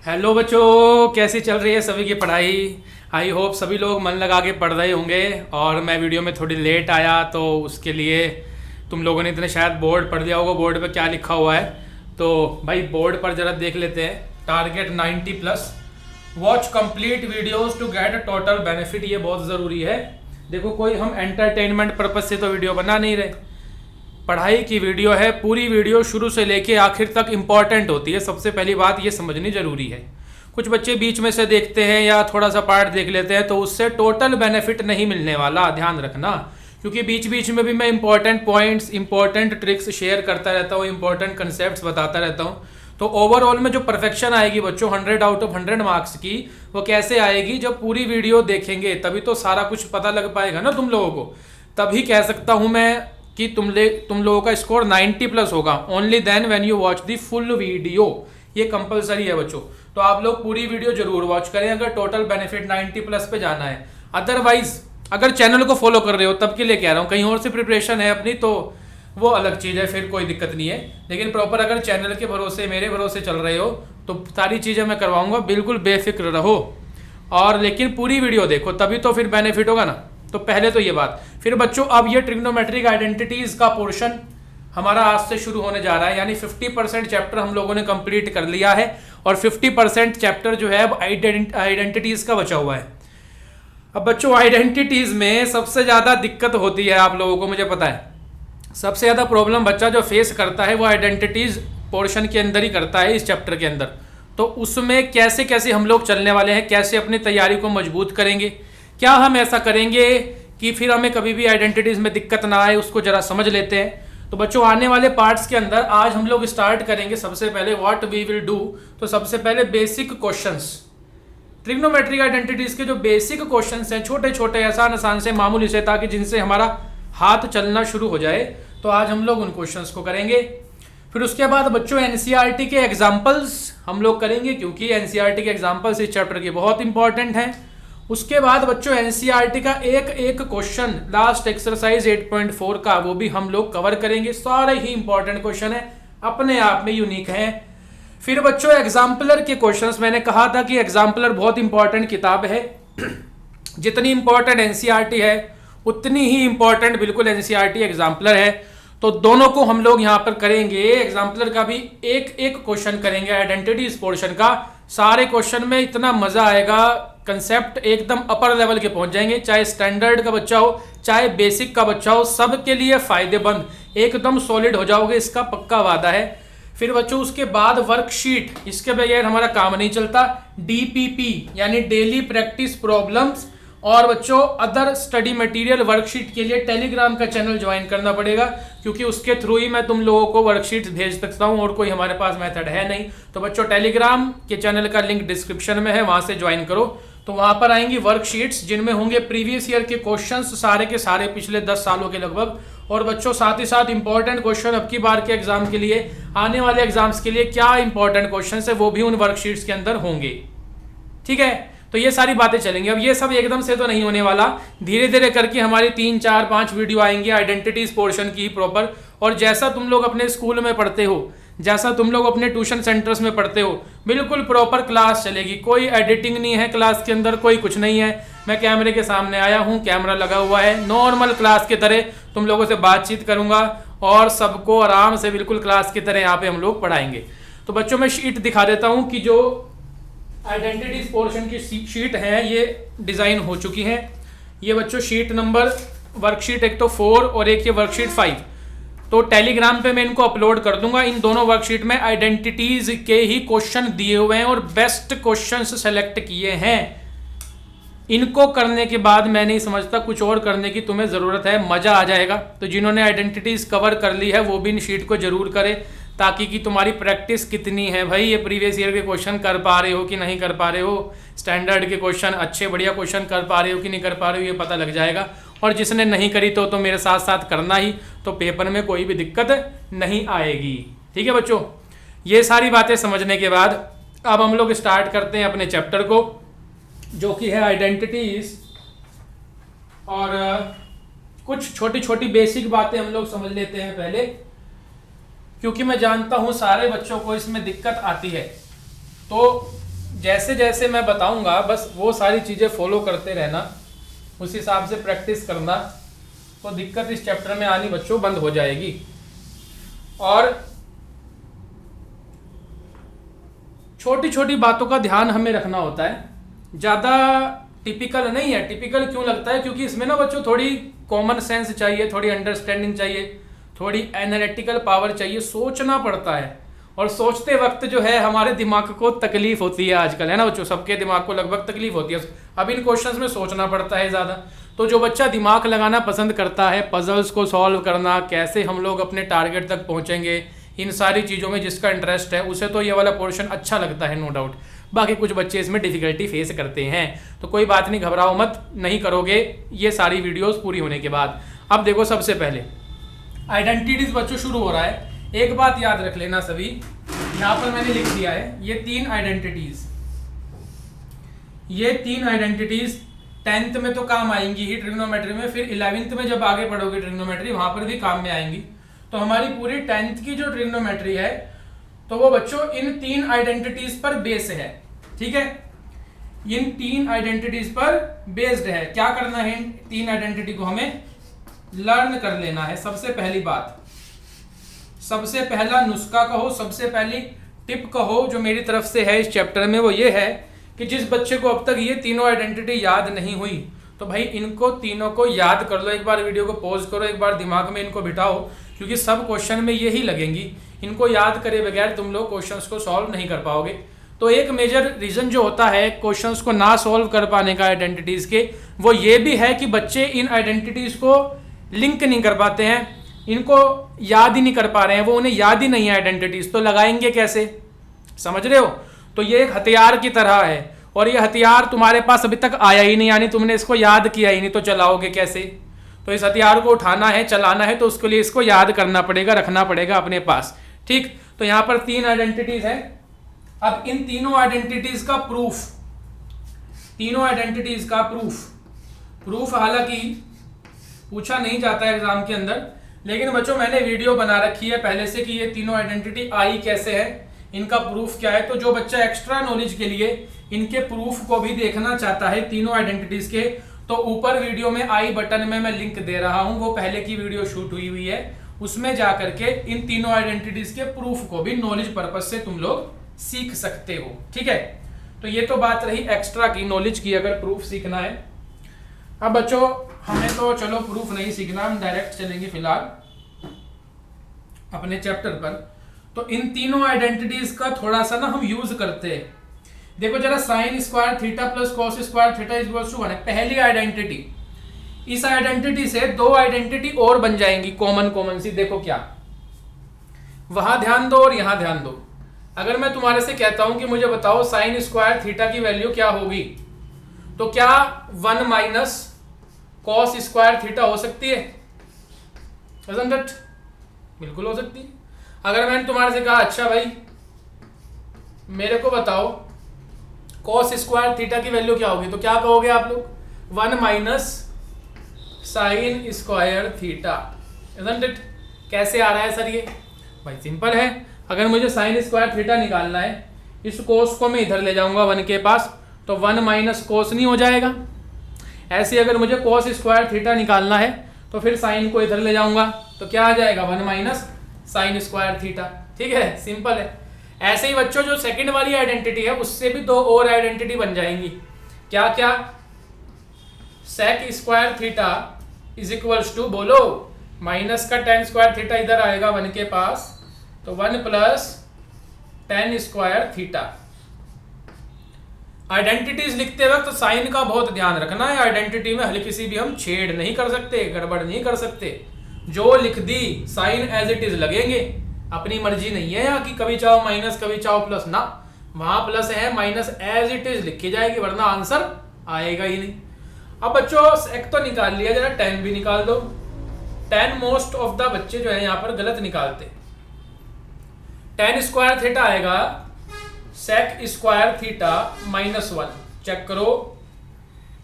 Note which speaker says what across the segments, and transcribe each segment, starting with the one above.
Speaker 1: Hello बच्चों, कैसी चल रही है सभी की पढ़ाई। आई होप सभी लोग मन लगा के पढ़ रहे होंगे। और मैं वीडियो में थोड़ी लेट आया तो उसके लिए तुम लोगों ने इतने शायद बोर्ड पढ़ लिया होगा, बोर्ड पे क्या लिखा हुआ है। तो भाई बोर्ड पर ज़रा देख लेते हैं। Target 90+, watch complete videos to get total benefit. ये बहुत ज़रूरी है। देखो, कोई हम एंटरटेनमेंट पर्पज़ से तो वीडियो बना नहीं रहे, पढ़ाई की वीडियो है। पूरी वीडियो शुरू से लेके आखिर तक इम्पॉर्टेंट होती है। सबसे पहली बात ये समझनी ज़रूरी है। कुछ बच्चे बीच में से देखते हैं या थोड़ा सा पार्ट देख लेते हैं तो उससे टोटल बेनिफिट नहीं मिलने वाला, ध्यान रखना। क्योंकि बीच बीच में भी मैं important points, important tricks share करता रहता हूँ, इंपॉर्टेंट कंसेप्ट बताता रहता हूँ। तो ओवरऑल में जो परफेक्शन आएगी बच्चों 100 आउट ऑफ 100 मार्क्स की, वो कैसे आएगी? जब पूरी वीडियो देखेंगे तभी तो सारा कुछ पता लग पाएगा ना तुम लोगों को। तभी कह सकता हूँ मैं कि तुम लोगों का स्कोर 90+ होगा। Only then when you watch the full video. ये कंपलसरी है बच्चों। तो आप लोग पूरी वीडियो जरूर वॉच करें अगर टोटल बेनिफिट 90+ पे जाना है। अदरवाइज अगर चैनल को फॉलो कर रहे हो तब के लिए कह रहा हूँ, कहीं और से प्रिपरेशन है अपनी तो वो अलग चीज़ है, फिर कोई दिक्कत नहीं है। लेकिन प्रॉपर अगर चैनल के भरोसे, मेरे भरोसे चल रहे हो तो सारी चीज़ें मैं करवाऊंगा, बिल्कुल बेफिक्र रहो। और लेकिन पूरी वीडियो देखो तभी तो फिर बेनिफिट होगा ना। तो पहले तो ये बात। फिर बच्चों अब ये ट्रिग्नोमेट्रिक आइडेंटिटीज का पोर्शन हमारा आज से शुरू होने जा रहा है। यानी 50% चैप्टर हम लोगों ने कंप्लीट कर लिया है और 50% चैप्टर जो है अब आइडेंटिटीज का बचा हुआ है। अब बच्चों आइडेंटिटीज में सबसे ज़्यादा दिक्कत होती है आप लोगों को, मुझे पता है। सबसे ज़्यादा प्रॉब्लम बच्चा जो फेस करता है वो आइडेंटिटीज पोर्शन के अंदर ही करता है, इस चैप्टर के अंदर। तो उसमें कैसे कैसे हम लोग चलने वाले हैं, कैसे अपनी तैयारी को मजबूत करेंगे, क्या हम ऐसा करेंगे कि फिर हमें कभी भी आइडेंटिटीज में दिक्कत ना आए, उसको जरा समझ लेते हैं। तो बच्चों आने वाले पार्ट्स के अंदर आज हम लोग स्टार्ट करेंगे सबसे पहले व्हाट वी विल डू। तो सबसे पहले बेसिक क्वेश्चंस, ट्रिग्नोमेट्रिक आइडेंटिटीज के जो बेसिक क्वेश्चंस हैं, छोटे छोटे आसान आसान से, मामूली से, ताकि जिनसे हमारा हाथ चलना शुरू हो जाए। तो आज हम लोग उन क्वेश्चंस को करेंगे। फिर उसके बाद बच्चों एनसीईआरटी के एग्जाम्पल्स हम लोग करेंगे, क्योंकि एनसीईआरटी के एग्जाम्पल्स इस चैप्टर के बहुत इंपॉर्टेंट हैं। उसके बाद बच्चों एनसीईआरटी का एक एक क्वेश्चन लास्ट एक्सरसाइज 8.4 का, वो भी हम लोग कवर करेंगे। सारे ही इंपॉर्टेंट क्वेश्चन है, अपने आप में यूनिक हैं। फिर बच्चों एग्जाम्पलर के क्वेश्चंस, मैंने कहा था कि एग्जाम्पलर बहुत इंपॉर्टेंट किताब है। जितनी इंपॉर्टेंट एनसीईआरटी है उतनी ही इंपॉर्टेंट बिल्कुल एनसीईआरटी एग्जाम्पलर है। तो दोनों को हम लोग यहाँ पर करेंगे। एग्जाम्पलर का भी एक एक क्वेश्चन करेंगे, आइडेंटिटीज पोर्शन का। सारे क्वेश्चन में इतना मजा आएगा, कंसेप्ट एकदम अपर लेवल के पहुंच जाएंगे। चाहे स्टैंडर्ड का बच्चा हो, चाहे बेसिक का बच्चा हो, सबके लिए फायदेमंद, एकदम सॉलिड हो जाओगे, इसका पक्का वादा है। फिर बच्चों उसके बाद वर्कशीट, इसके बगैर हमारा काम नहीं चलता। डीपीपी यानी डेली प्रैक्टिस प्रॉब्लम्स। और बच्चों अदर स्टडी मटेरियल वर्कशीट के लिए टेलीग्राम का चैनल ज्वाइन करना पड़ेगा, क्योंकि उसके थ्रू ही मैं तुम लोगों को वर्कशीट्स भेज सकता हूं, और कोई हमारे पास मेथड है नहीं। तो बच्चों टेलीग्राम के चैनल का लिंक डिस्क्रिप्शन में है, वहां से ज्वाइन करो। तो वहां पर आएंगी वर्कशीट्स जिनमें होंगे प्रीवियस ईयर के क्वेश्चंस, सारे के सारे पिछले 10 सालों के लगभग। और बच्चों साथ ही साथ इंपॉर्टेंट क्वेश्चन अब की बार के एग्जाम के लिए, आने वाले एग्जाम्स के लिए क्या इंपॉर्टेंट क्वेश्चन है, वो भी उन वर्कशीट्स के अंदर होंगे। ठीक है, तो ये सारी बातें चलेंगी। अब ये सब एकदम से तो नहीं होने वाला, धीरे धीरे करके हमारी 3, 4, 5 वीडियो आएंगी आइडेंटिटीज पोर्शन की प्रॉपर। और जैसा तुम लोग अपने स्कूल में पढ़ते हो, जैसा तुम लोग अपने ट्यूशन सेंटर्स में पढ़ते हो, बिल्कुल प्रॉपर क्लास चलेगी। कोई एडिटिंग नहीं है क्लास के अंदर, कोई कुछ नहीं है। मैं कैमरे के सामने आया हूँ, कैमरा लगा हुआ है, नॉर्मल क्लास की तरह तुम लोगों से बातचीत करूंगा और सबको आराम से बिल्कुल क्लास की तरह यहाँ पे हम लोग पढ़ाएंगे। तो बच्चों मैं शीट दिखा देता हूँ कि जो आइडेंटिटीज पोर्शन की शीट है ये डिजाइन हो चुकी है। ये बच्चों शीट नंबर, वर्कशीट एक तो 4 और एक ये वर्कशीट 5। तो टेलीग्राम पे मैं इनको अपलोड कर दूंगा। इन दोनों वर्कशीट में आइडेंटिटीज के ही क्वेश्चन दिए हुए हैं और बेस्ट क्वेश्चंस सेलेक्ट किए हैं। इनको करने के बाद मैं नहीं समझता कुछ और करने की तुम्हें ज़रूरत है, मज़ा आ जाएगा। तो जिन्होंने आइडेंटिटीज़ कवर कर ली है वो भी इन शीट को जरूर करें, ताकि कि तुम्हारी प्रैक्टिस कितनी है भाई, ये प्रीवियस ईयर के क्वेश्चन कर पा रहे हो कि नहीं कर पा रहे हो, स्टैंडर्ड के क्वेश्चन अच्छे बढ़िया क्वेश्चन कर पा रहे हो कि नहीं कर पा रहे हो, ये पता लग जाएगा। और जिसने नहीं करी तो मेरे साथ साथ करना ही, तो पेपर में कोई भी दिक्कत नहीं आएगी। ठीक है बच्चों, ये सारी बातें समझने के बाद अब हम लोग स्टार्ट करते हैं अपने चैप्टर को, जो कि है आइडेंटिटीज। और कुछ छोटी छोटी बेसिक बातें हम लोग समझ लेते हैं पहले, क्योंकि मैं जानता हूं सारे बच्चों को इसमें दिक्कत आती है। तो जैसे जैसे मैं बताऊंगा बस वो सारी चीज़ें फॉलो करते रहना, उस हिसाब से प्रैक्टिस करना, तो दिक्कत इस चैप्टर में आनी बच्चों बंद हो जाएगी। और छोटी छोटी बातों का ध्यान हमें रखना होता है, ज़्यादा टिपिकल नहीं है। टिपिकल क्यों लगता है? क्योंकि इसमें ना बच्चों थोड़ी कॉमन सेंस चाहिए, थोड़ी अंडरस्टैंडिंग चाहिए, थोड़ी एनालिटिकल पावर चाहिए, सोचना पड़ता है। और सोचते वक्त जो है हमारे दिमाग को तकलीफ होती है आजकल, है ना बच्चों, सबके दिमाग को लगभग तकलीफ होती है। अब इन क्वेश्चंस में सोचना पड़ता है ज़्यादा। तो जो बच्चा दिमाग लगाना पसंद करता है, पजल्स को सॉल्व करना, कैसे हम लोग अपने टारगेट तक पहुँचेंगे, इन सारी चीज़ों में जिसका इंटरेस्ट है उसे तो ये वाला पोर्शन अच्छा लगता है, नो डाउट। बाकी कुछ बच्चे इसमें डिफ़िकल्टी फेस करते हैं, तो कोई बात नहीं, घबराओ मत, नहीं करोगे ये सारी वीडियोस पूरी होने के बाद। अब देखो, सबसे पहले आइडेंटिटीज़ बच्चों शुरू हो रहा है। एक बात याद रख लेना सभी, यहाँ पर मैंने लिख दिया है ये तीन आइडेंटिटीज़, ये तीन आइडेंटिटीज़ 10th में तो काम आएंगी ही ट्रिग्नोमेट्री में, फिर 11th में जब आगे पढ़ोगे ट्रिग्नोमेट्री वहाँ पर भी काम में आएंगी। तो हमारी पूरी 10th की जो ट्रिग्नोमेट्री है तो वो बच्चों इन तीन आइडेंटिटीज पर बेस है, ठीक है। इन तीन आइडेंटिटीज पर बेस्ड है। क्या करना है, इन तीन आइडेंटिटी को हमें लर्न कर लेना है। सबसे पहली बात, सबसे पहला नुस्खा कहो, सबसे पहली टिप कहो जो मेरी तरफ से है इस चैप्टर में, वो ये है कि जिस बच्चे को अब तक ये तीनों आइडेंटिटी याद नहीं हुई तो भाई इनको तीनों को याद कर लो। एक बार वीडियो को पॉज करो, एक बार दिमाग में इनको बिठाओ, क्योंकि सब क्वेश्चन में यही लगेंगी। इनको याद करे बगैर तुम लोग क्वेश्चंस को सॉल्व नहीं कर पाओगे। तो एक मेजर रीज़न जो होता है क्वेश्चंस को ना सॉल्व कर पाने का आइडेंटिटीज़ के, वो ये भी है कि बच्चे इन आइडेंटिटीज़ को लिंक नहीं कर पाते हैं, इनको याद ही नहीं कर पा रहे हैं, वो उन्हें याद ही नहीं है आइडेंटिटीज़, तो लगाएंगे कैसे, समझ रहे हो। तो ये एक हथियार की तरह है और ये हथियार तुम्हारे पास अभी तक आया ही नहीं, यानी तुमने इसको याद किया ही नहीं, तो चलाओगे कैसे। तो इस हथियार को उठाना है, चलाना है, तो उसके लिए इसको याद करना पड़ेगा, रखना पड़ेगा अपने पास, ठीक। तो यहाँ पर तीन आइडेंटिटीज है। अब इन तीनों आइडेंटिटीज का प्रूफ, तीनों आइडेंटिटीज का प्रूफ हालांकि पूछा नहीं जाता है एग्जाम के अंदर, लेकिन बच्चों मैंने वीडियो बना रखी है पहले से कि ये तीनों आइडेंटिटी आई कैसे है, इनका प्रूफ क्या है। तो जो बच्चा एक्स्ट्रा नॉलेज के लिए इनके प्रूफ को भी देखना चाहता है तीनों आइडेंटिटीज के, तो ऊपर वीडियो में आई बटन में मैं लिंक दे रहा हूं, वो पहले की वीडियो शूट हुई है, उसमें जा करके इन तीनों आइडेंटिटीज के प्रूफ को भी नॉलेज पर्पज से तुम लोग सीख सकते हो, ठीक है। तो ये तो बात रही एक्स्ट्रा की, नॉलेज की, अगर प्रूफ सीखना है। अब बच्चों हमें तो चलो प्रूफ नहीं सीखना, हम डायरेक्ट चलेंगे फिलहाल अपने चैप्टर पर। तो इन तीनों आइडेंटिटीज का थोड़ा सा ना हम यूज करते हैं। देखो जरा, sine square theta plus cos square theta is equal to 1 है पहली आइडेंटिटी। इस आइडेंटिटी से दो आइडेंटिटी और बन जाएंगी कॉमन सी। देखो क्या, वहां ध्यान दो और यहां ध्यान दो। अगर मैं तुम्हारे से कहता हूं कि मुझे बताओ साइन स्क्वायर थीटा की वैल्यू क्या होगी, तो क्या 1 माइनस कॉस स्क्वायर थीटा हो सकती है? Isn't it? बिल्कुल हो सकती है। अगर मैंने तुम्हारे से कहा अच्छा भाई मेरे को बताओ कॉस स्क्वायर थीटा की वैल्यू क्या होगी, तो क्या कहोगे आप लोग? 1 minus sine square theta. Isn't it? कैसे आ रहा है सर ये? भाई सिंपल है, अगर मुझे साइन स्क्वायर थीटा निकालना है, इस कोस को मैं इधर ले जाऊंगा 1 के पास, तो 1 माइनस कोस नहीं हो जाएगा। ऐसे अगर मुझे कॉस स्क्वायर थीटा निकालना है तो फिर साइन को इधर ले जाऊंगा, तो क्या आ जाएगा? 1 माइनस साइन स्क्वायर थीटा, ठीक है, सिंपल है। ऐसे ही बच्चों जो सेकंड वाली आइडेंटिटी है उससे भी दो और आइडेंटिटी बन जाएंगी। क्या क्या? Sec square theta is equals to, बोलो, माइनस का टेन स्क्वायर थीटा इधर आएगा 1 के पास, तो 1 plus tan square theta. Identities लिखते वक्त साइन का बहुत ध्यान रखना है। आइडेंटिटी में हल्की सी भी हम छेड़ नहीं कर सकते, गड़बड़ नहीं कर सकते। जो लिख the sign as it is लगेंगे, अपनी मर्जी नहीं है यहाँ की, कभी चाहो माइनस कभी चाहो प्लस, ना, वहां प्लस है, माइनस एज इट इज लिखी जाएगी, वरना आंसर आएगा ही नहीं। अब बच्चों सेक तो निकाल लिया, जरा टेन भी निकाल दो। टेन मोस्ट ऑफ द बच्चे जो है यहाँ पर गलत निकालते। टेन स्क्वायर थीटा आएगा sec square theta minus 1, check करो।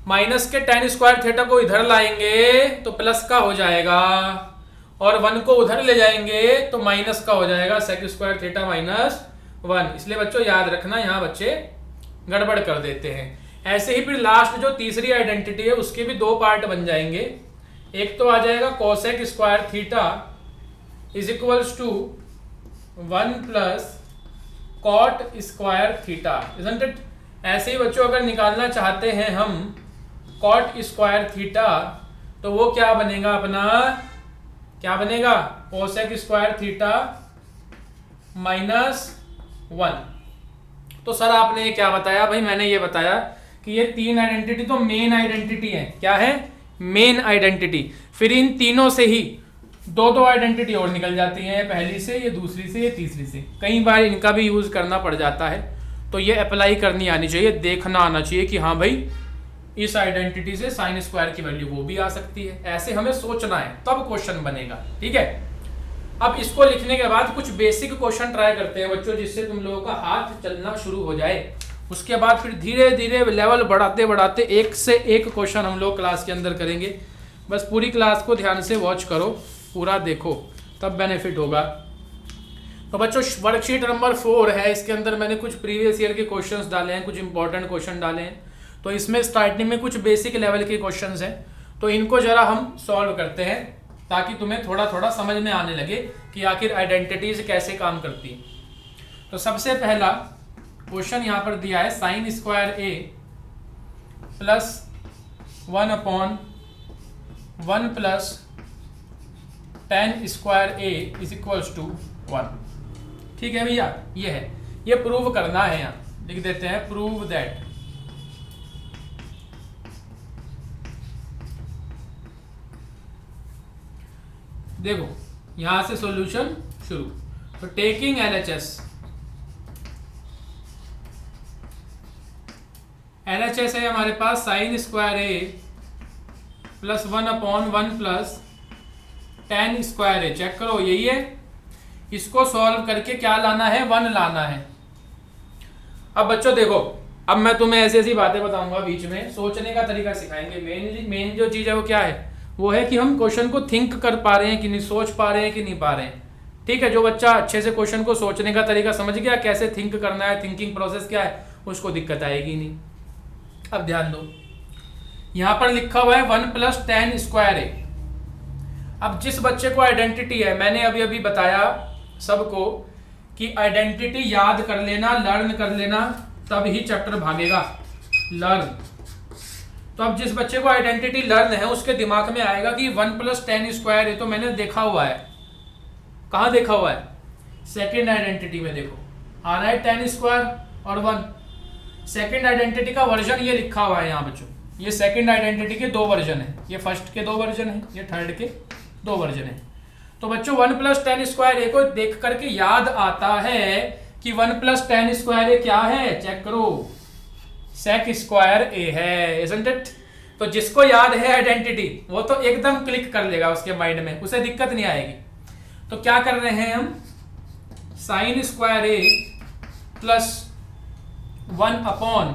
Speaker 1: माइनस के टेन स्क्वायर थीटा को इधर लाएंगे तो प्लस का हो जाएगा, और 1 को उधर ले जाएंगे तो माइनस का हो जाएगा, सेक स्क्वायर थीटा माइनस 1। इसलिए बच्चों याद रखना, यहाँ बच्चे गड़बड़ कर देते हैं। ऐसे ही फिर लास्ट जो तीसरी आइडेंटिटी है उसके भी दो पार्ट बन जाएंगे। एक तो आ जाएगा cosec square theta is equals to 1 plus cot square theta, isn't it. ऐसे ही बच्चों अगर निकालना चाहते हैं हम कॉट स्क्वायर थीटा तो वो क्या बनेगा अपना, क्या बनेगा, कोसेक स्क्वायर थीटा -1। तो सर आपने ये क्या बताया भाई? मैंने ये बताया कि ये तीन आइडेंटिटी तो मेन आइडेंटिटी है। क्या है? Main identity. फिर इन तीनों से ही दो दो आइडेंटिटी और निकल जाती हैं, पहली से, ये दूसरी से, ये तीसरी से। कई बार इनका भी यूज करना पड़ जाता है, तो ये अप्लाई करनी आनी चाहिए, देखना आना चाहिए कि हाँ भाई इस आइडेंटिटी से साइन स्क्वायर की वैल्यू वो भी आ सकती है। ऐसे हमें सोचना है, तब क्वेश्चन बनेगा। ठीक है, अब इसको लिखने के बाद कुछ बेसिक क्वेश्चन ट्राई करते हैं बच्चों, जिससे तुम लोगों का हाथ चलना शुरू हो जाए। उसके बाद फिर धीरे धीरे लेवल बढ़ाते बढ़ाते एक से एक क्वेश्चन हम लोग क्लास के अंदर करेंगे। बस पूरी क्लास को ध्यान से वॉच करो, पूरा देखो, तब बेनिफिट होगा। तो बच्चों वर्कशीट नंबर 4 है, इसके अंदर मैंने कुछ प्रीवियस ईयर के क्वेश्चंस डाले हैं, कुछ इंपॉर्टेंट क्वेश्चन डाले हैं। तो इसमें स्टार्टिंग में कुछ बेसिक लेवल के क्वेश्चंस हैं, तो इनको जरा हम सॉल्व करते हैं ताकि तुम्हें थोड़ा थोड़ा समझ में आने लगे कि आखिर आइडेंटिटीज कैसे काम करती हैं। तो सबसे पहला क्वेश्चन यहाँ पर दिया है sine square A plus 1/1 plus tan square A is equals to 1। ठीक है भैया, ये है, ये प्रूव करना है। यहाँ लिख देते हैं प्रूव दैट देखो यहां से सॉल्यूशन शुरू। तो टेकिंग LHS है हमारे पास sign square A plus 1/1 plus tan square A. Check करो, यही है। इसको सॉल्व करके क्या लाना है? 1 लाना है। अब बच्चों देखो, अब मैं तुम्हें ऐसी ऐसी बातें बताऊंगा, बीच में सोचने का तरीका सिखाएंगे। मेन जो चीज है वो क्या है? वो है कि हम क्वेश्चन को थिंक कर पा रहे हैं कि नहीं, सोच पा रहे हैं कि नहीं पा रहे हैं। ठीक है, जो बच्चा अच्छे से क्वेश्चन को सोचने का तरीका समझ गया, कैसे थिंक करना है, थिंकिंग प्रोसेस क्या है, उसको दिक्कत आएगी नहीं। अब ध्यान दो, यहां पर लिखा हुआ है 1 प्लस tan स्क्वायर ए। अब जिस बच्चे को आइडेंटिटी है, मैंने अभी अभी बताया सबको कि आइडेंटिटी याद कर लेना, लर्न कर लेना, तब ही चैप्टर भागेगा। लर्न। तो अब जिस बच्चे को आइडेंटिटी लर्न है, उसके दिमाग में आएगा कि 1 प्लस tan स्क्वायर है, तो मैंने देखा हुआ है। कहाँ देखा हुआ है? सेकेंड आइडेंटिटी में देखो, आ रहा है tan स्क्वायर और 1। सेकेंड आइडेंटिटी का वर्जन ये लिखा हुआ है यहाँ बच्चों। ये सेकेंड आइडेंटिटी के 2 वर्जन है, ये फर्स्ट के 2 वर्जन है, ये थर्ड के 2 वर्जन है। तो बच्चों 1 प्लस tan स्क्वायर ए को देख करके याद आता है कि 1 प्लस tan स्क्वायर ए क्या है? चेक करो, sec स्क्वायर ए है, isn't it? तो जिसको याद है आइडेंटिटी, वो तो एकदम क्लिक कर लेगा उसके माइंड में, उसे दिक्कत नहीं आएगी। तो क्या कर रहे हैं हम? Sign square A plus 1/1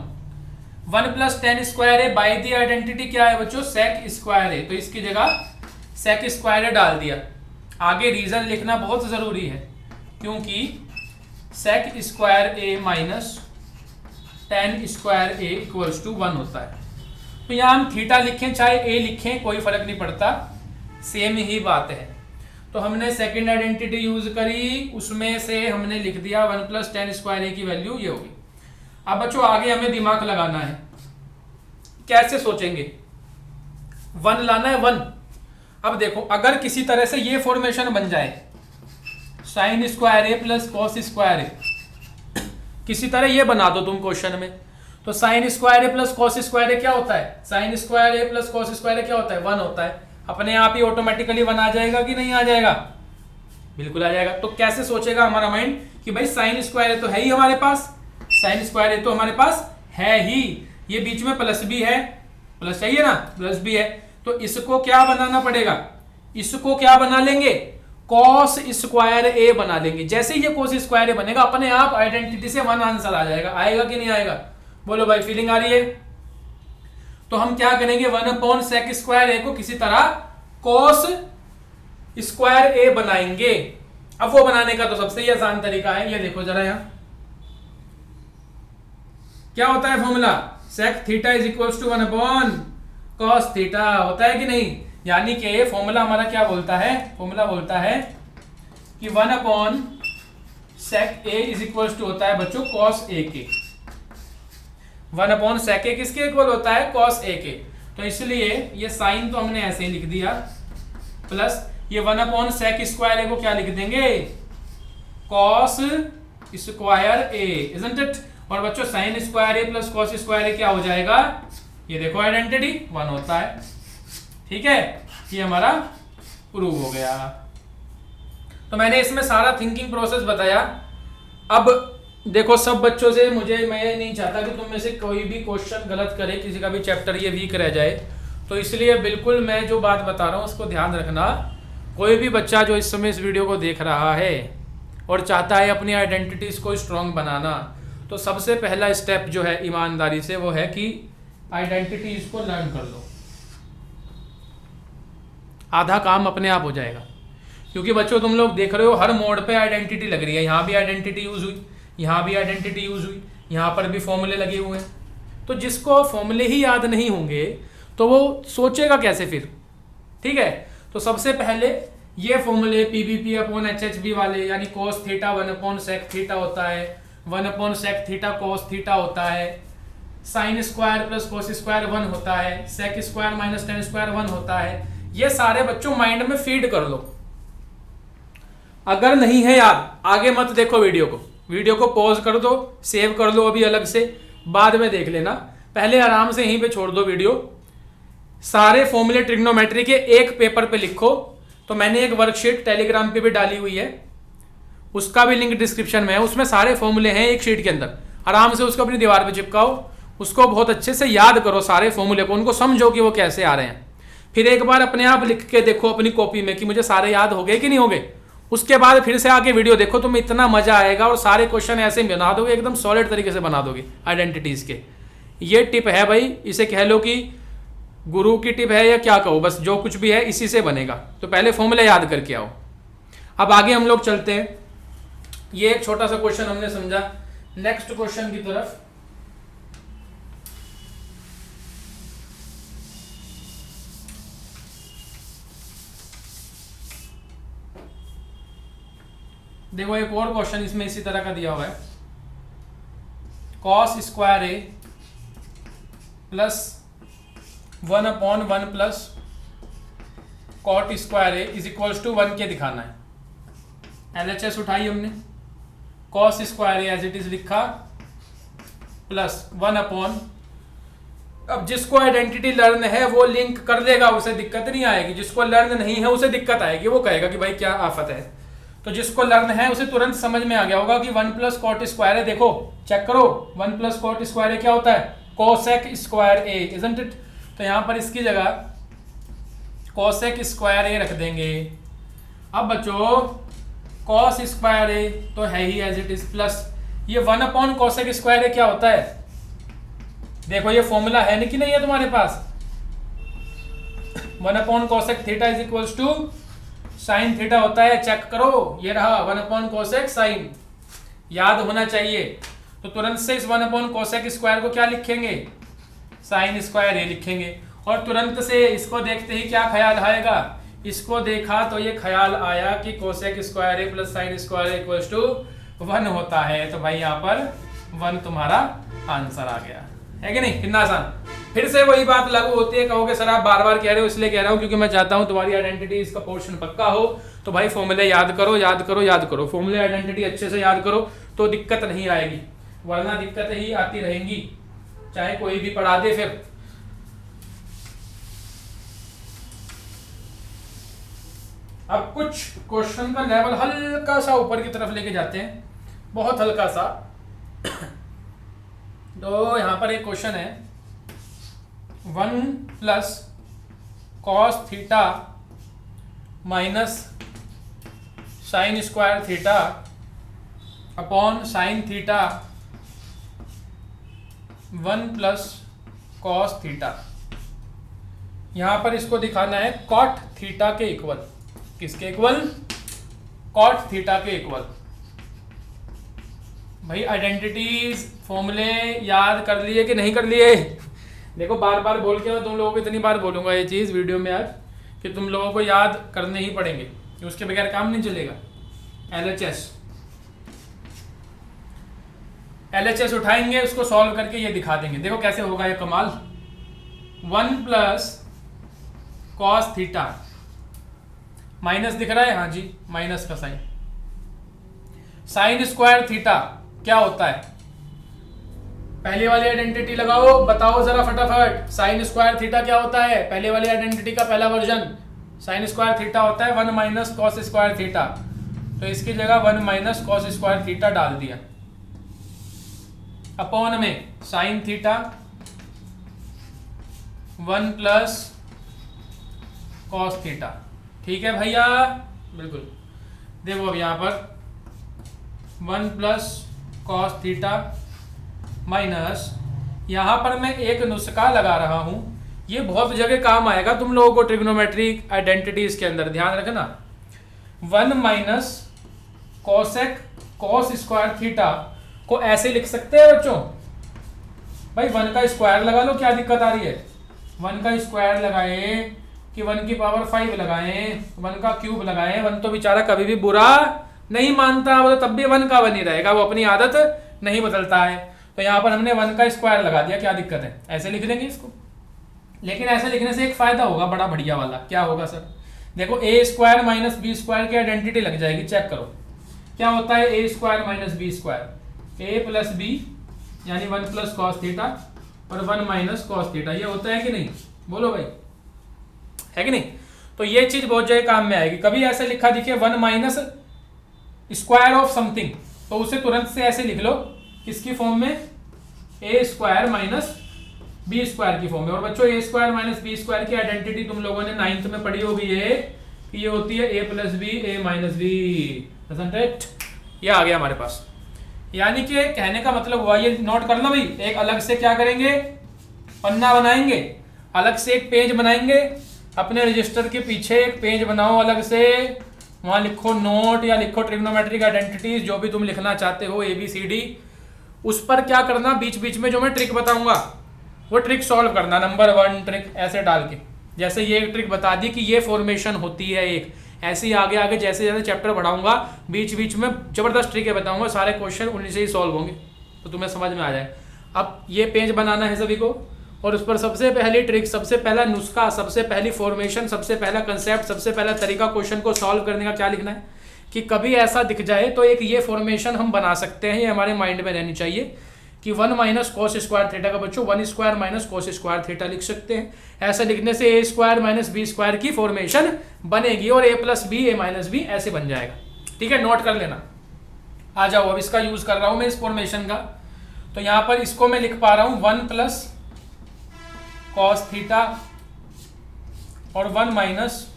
Speaker 1: plus tan square A by the identity क्या है बच्चों? sec स्क्वायर ए। तो इसकी जगह sec स्क्वायर ए डाल दिया। आगे रीजन लिखना बहुत जरूरी है, क्योंकि sec square A minus tan square A equals to 1 होता है। तो यहाँ हम थीटा लिखें चाहे ए लिखें, कोई फर्क नहीं पड़ता, सेम ही बात है। तो हमने सेकंड आइडेंटिटी यूज करी, उसमें से हमने लिख दिया 1 प्लस tan स्क्वायर ए की वैल्यू ये होगी। अब बच्चों आगे हमें दिमाग लगाना है, कैसे सोचेंगे? 1 लाना है, 1। अब देखो, अगर किसी तरह से ये फॉर्मेशन बन जाए, sign square A plus cos square ए, किसी तरह ये बना दो तुम क्वेश्चन में, तो sign square A plus cos square ए क्या होता है? Sine square A plus cos square ए क्या होता है? 1 होता है। अपने आप ही ऑटोमेटिकली 1 आ जाएगा कि नहीं आ जाएगा? बिल्कुल आ जाएगा। तो कैसे सोचेगा हमारा माइंड कि भाई साइन स्क्वायर ए तो है ही हमारे पास, साइन स्क्वायर ए तो हमारे पास है ही, ये बीच में प्लस भी है, प्लस चाहिए ना, प्लस भी है, तो इसको क्या बनाना पड़ेगा? इसको क्या बना लेंगे? कॉस स्क्वायर ए बना लेंगे। जैसे ही ये कॉस स्क्वायर ए बनेगा, अपने आप आइडेंटिटी से 1 आंसर आ जाएगा। आएगा कि नहीं आएगा? बोलो भाई, फीलिंग आ रही है? तो हम क्या करेंगे? 1/sec स्क्वायर ए को किसी तरह कॉस स्क्वायर ए बनाएंगे। अब वो बनाने का तो सबसे ही आसान तरीका है, ये देखो जरा यहाँ, क्या होता है formula, sec theta is equal to 1 upon cos theta, होता है कि नहीं। यानी कि फॉर्मूला हमारा क्या बोलता है, फॉर्मूला बोलता है कि 1 upon sec A is equal to होता है बच्चों कॉस ए के। 1 अपॉन सेक ए किसके इक्वल होता है, कॉस ए के। तो इसलिए ये साइन तो हमने ऐसे ही लिख दिया, प्लस ये 1 अपॉन सेक स्क्वायर ए को क्या लिख देंगे, cos square A, isn't it. और बच्चों sign square A plus cos square ए क्या हो जाएगा, ये देखो आइडेंटिटी 1 होता है। ठीक है, ये हमारा प्रूव हो गया। तो मैंने इसमें सारा थिंकिंग प्रोसेस बताया। अब देखो सब बच्चों से मैं नहीं चाहता कि तुम में से कोई भी क्वेश्चन गलत करे, किसी का भी चैप्टर ये वीक रह जाए। तो इसलिए बिल्कुल मैं जो बात बता रहा हूँ उसको ध्यान रखना। कोई भी बच्चा जो इस समय इस वीडियो को देख रहा है और चाहता है अपनी आइडेंटिटीज को स्ट्रॉन्ग बनाना, तो सबसे पहला स्टेप जो है ईमानदारी से वो है कि आइडेंटिटीज को लर्न कर लो। आधा काम अपने आप हो जाएगा। क्योंकि बच्चों तुम लोग देख रहे हो हर मोड पे आइडेंटिटी लग रही है, यहाँ भी आइडेंटिटी यूज हुई, यहाँ भी आइडेंटिटी यूज हुई, यहाँ पर भी फॉर्मूले लगे हुए हैं। तो जिसको फॉर्मूले ही याद नहीं होंगे तो वो सोचेगा कैसे फिर। ठीक है, तो सबसे पहले ये फॉर्मूले पीबीपी अपॉन एचएचबी वाले, यानी cos theta 1 upon sec theta होता है, 1 upon sec theta cos theta होता है, sine square plus cos square 1 होता है, sec square minus tan square 1 होता है। ये सारे बच्चों माइंड में फीड कर लो। अगर नहीं है याद, आगे मत देखो वीडियो को पॉज कर दो, सेव कर लो अभी अलग से, बाद में देख लेना। पहले आराम से यहीं पे छोड़ दो वीडियो, सारे फॉर्मूले ट्रिग्नोमेट्री के एक पेपर पे लिखो। तो मैंने एक वर्कशीट टेलीग्राम पे भी डाली हुई है, उसका भी लिंक डिस्क्रिप्शन में है। उसमें सारे फॉर्मूले हैं एक शीट के अंदर, आराम से उसको अपनी दीवार पे चिपकाओ, उसको बहुत अच्छे से याद करो सारे फॉर्मूले को, उनको समझो कि वो कैसे आ रहे हैं। फिर एक बार अपने आप लिख के देखो अपनी कॉपी में कि मुझे सारे याद हो गए कि नहीं हो गए। उसके बाद फिर से आके वीडियो देखो, तुम्हें इतना मजा आएगा और सारे क्वेश्चन ऐसे बना दोगे, एकदम सॉलिड तरीके से बना दोगे आइडेंटिटीज के। ये टिप है भाई, इसे कह लो कि गुरु की टिप है या क्या कहो, बस जो कुछ भी है इसी से बनेगा। तो पहले फॉर्मूले याद करके आओ। अब आगे हम लोग चलते हैं। ये एक छोटा सा क्वेश्चन हमने समझा, नेक्स्ट क्वेश्चन की तरफ। देखो एक और क्वेश्चन इसमें इसी तरह का दिया हुआ है, cos square A plus 1 upon 1 plus cot square A is equals to 1 के दिखाना है। LHS उठाई हमने, cos square A as it is लिखा, प्लस 1 अपॉन, अब जिसको आइडेंटिटी लर्न है वो लिंक कर देगा, उसे दिक्कत नहीं आएगी। जिसको लर्न नहीं है उसे दिक्कत आएगी, वो कहेगा कि भाई क्या आफत है। तो जिसको लर्न है उसे तुरंत समझ में आ गया होगा कि 1 प्लस कॉट स्क्वायर है। देखो चेक करो, 1 प्लस कॉट स्क्वायर क्या होता है, cosec square A, isn't it. तो यहां पर इसकी जगह कोसेक स्क्वायर ए रख देंगे। अब बच्चों कॉस स्क्वायर ए तो है ही एज इट इज, प्लस ये 1 अपॉन कोसेक स्क्वायर ए क्या होता है, देखो ये फॉर्मूला है नहीं कि नहीं है तुम्हारे पास, 1 upon cosec theta is equals to sine theta होता है। चेक करो, ये रहा 1 अपॉन कोसेक साइन, याद होना चाहिए। तो तुरंत से इस 1 अपॉन कोसेक स्क्वायर को क्या लिखेंगे, साइन स्क्वायर ए लिखेंगे। और तुरंत से इसको देखते ही क्या ख्याल आएगा, इसको देखा तो ये ख्याल आया कि cosec square A plus sine square equals to 1 होता है। तो भाई यहाँ पर 1 तुम्हारा आंसर आ गया, है कि नहीं, कितना आसान। फिर से वही बात लागू होती है, कहोगे सर आप बार बार कह रहे हो, इसलिए कह रहा हूं क्योंकि मैं चाहता हूं तुम्हारी आइडेंटिटी इसका पोर्शन पक्का हो। तो भाई फॉर्मूले याद करो, याद करो, याद करो, फॉर्मूले आइडेंटिटी अच्छे से याद करो, तो दिक्कत नहीं आएगी, वरना दिक्कत ही आती रहेंगी, चाहे कोई भी पढ़ा दे। फिर अब कुछ क्वेश्चन का लेवल हल्का सा ऊपर की तरफ लेके जाते हैं, बहुत हल्का सा। तो यहां पर एक क्वेश्चन है, 1 plus cos theta minus sine square theta upon sine theta 1 plus cos theta. यहां पर इसको दिखाना है कॉट थीटा के इक्वल, किसके इक्वल, कॉट थीटा के इक्वल। भाई आइडेंटिटीज फॉर्मूले याद कर लिए कि नहीं कर लिए? देखो बार बार बोल के मैं तुम लोगों को इतनी बार बोलूंगा ये चीज़ वीडियो में आज कि तुम लोगों को याद करने ही पड़ेंगे, उसके बगैर काम नहीं चलेगा। LHS उठाएंगे, उसको सॉल्व करके ये दिखा देंगे। देखो कैसे होगा ये कमाल। 1 प्लस कॉस थीटा, माइनस दिख रहा है, हाँ जी माइनस का साइन, साइन स्क्वायर थीटा क्या होता है? पहले वाली आइडेंटिटी लगाओ, बताओ जरा फटाफट। साइन स्क्वायर थीटा क्या होता है? पहले वाली आइडेंटिटी का पहला वर्जन साइन स्क्वायर थीटा होता है 1 माइनस कॉस स्क्वायर थीटा। तो इसकी जगह 1 माइनस कॉस स्क्वायर थीटा डाल दिया, अपॉन में sign theta 1 plus cos theta. ठीक है भैया, बिल्कुल। देखो अब यहां पर 1 प्लस कॉस थीटा माइनस, यहां पर मैं एक नुस्खा लगा रहा हूं, ये बहुत जगह काम आएगा तुम लोगों को ट्रिग्नोमेट्रिक आइडेंटिटीज के अंदर, ध्यान रखना। 1 minus cosec cos square theta को ऐसे लिख सकते हैं बच्चों, भाई 1 का स्क्वायर लगा लो, क्या दिक्कत आ रही है? 1 का स्क्वायर लगाए कि 1 की पावर 5 लगाएं, 1 का क्यूब लगाएं। 1 तो बेचारा कभी भी बुरा नहीं मानता, वो तो तब भी 1 का 1 ही रहेगा, वो अपनी आदत नहीं बदलता है। तो यहाँ पर हमने 1 का स्क्वायर लगा दिया, क्या दिक्कत है? ऐसे लिख लेंगे इसको। लेकिन ऐसे लिखने से एक फायदा होगा बड़ा बढ़िया वाला, क्या होगा सर? देखो ए स्क्वायर माइनस बी स्क्वायर की आइडेंटिटी लग जाएगी, चेक करो क्या होता है। ए square minus B square, A plus B यानी 1 प्लस कॉस थीटा और 1 माइनस कॉस थीटा, ये होता है कि नहीं? बोलो भाई, है कि नहीं? तो ये चीज बहुत जगह काम में आएगी। कभी ऐसे लिखा दिखे 1 माइनस स्क्वायर ऑफ समथिंग, तो उसे तुरंत से ऐसे लिख लो, किसकी फॉर्म में? ए स्क्वायर माइनस बी स्क्वायर की फॉर्म में। और बच्चों ए स्क्वायर माइनस बी स्क्वायर की आइडेंटिटी तुम लोगों ने 9th में पढ़ी होगी, ये होती है ए प्लस बी ए माइनस बी, ये आ गया हमारे पास। यानी कि कहने का मतलब हुआ, ये नोट कर लो भाई, एक अलग से क्या करेंगे, पन्ना बनाएंगे, अलग से एक पेज बनाएंगे, अपने रजिस्टर के पीछे एक पेज बनाओ अलग से, वहां लिखो नोट या लिखो ट्रिग्नोमेट्रिक आइडेंटिटीज, जो भी तुम लिखना चाहते हो ABCD। उस पर क्या करना, बीच बीच में जो मैं ट्रिक बताऊंगा वो ट्रिक सॉल्व करना, नंबर 1 ट्रिक ऐसे डाल के। जैसे ये ट्रिक बता दी कि ये फॉर्मेशन होती है एक, ऐसे ही आगे आगे जैसे जैसे चैप्टर बढ़ाऊंगा बीच बीच में जबरदस्त ट्रिकें बताऊंगा, सारे क्वेश्चन उन्हीं से ही सॉल्व होंगे, तो तुम्हें समझ में आ जाए। अब ये पेज बनाना है सभी को, और उस पर सबसे पहली ट्रिक, सबसे पहला नुस्खा, सबसे पहली फॉर्मेशन, सबसे पहला कंसेप्ट, सबसे पहला तरीका क्वेश्चन को सॉल्व करने का क्या लिखना है कि कभी ऐसा दिख जाए तो एक ये फॉर्मेशन हम बना सकते हैं, ये हमारे माइंड में रहनी चाहिए कि 1 माइनस कॉस स्क्वायर थीटा का बच्चों 1 square minus cos square theta लिख सकते हैं। ऐसा लिखने से ए स्क्वायर माइनस बी स्क्वायर की फॉर्मेशन बनेगी और ए प्लस बी ए माइनस बी ऐसे बन जाएगा। ठीक है, नोट कर लेना। आ जाओ, अब इसका यूज कर रहा हूं मैं इस फॉर्मेशन का। तो यहां पर इसको मैं लिख पा रहा हूं 1 प्लस कॉस थीटा और 1 माइनस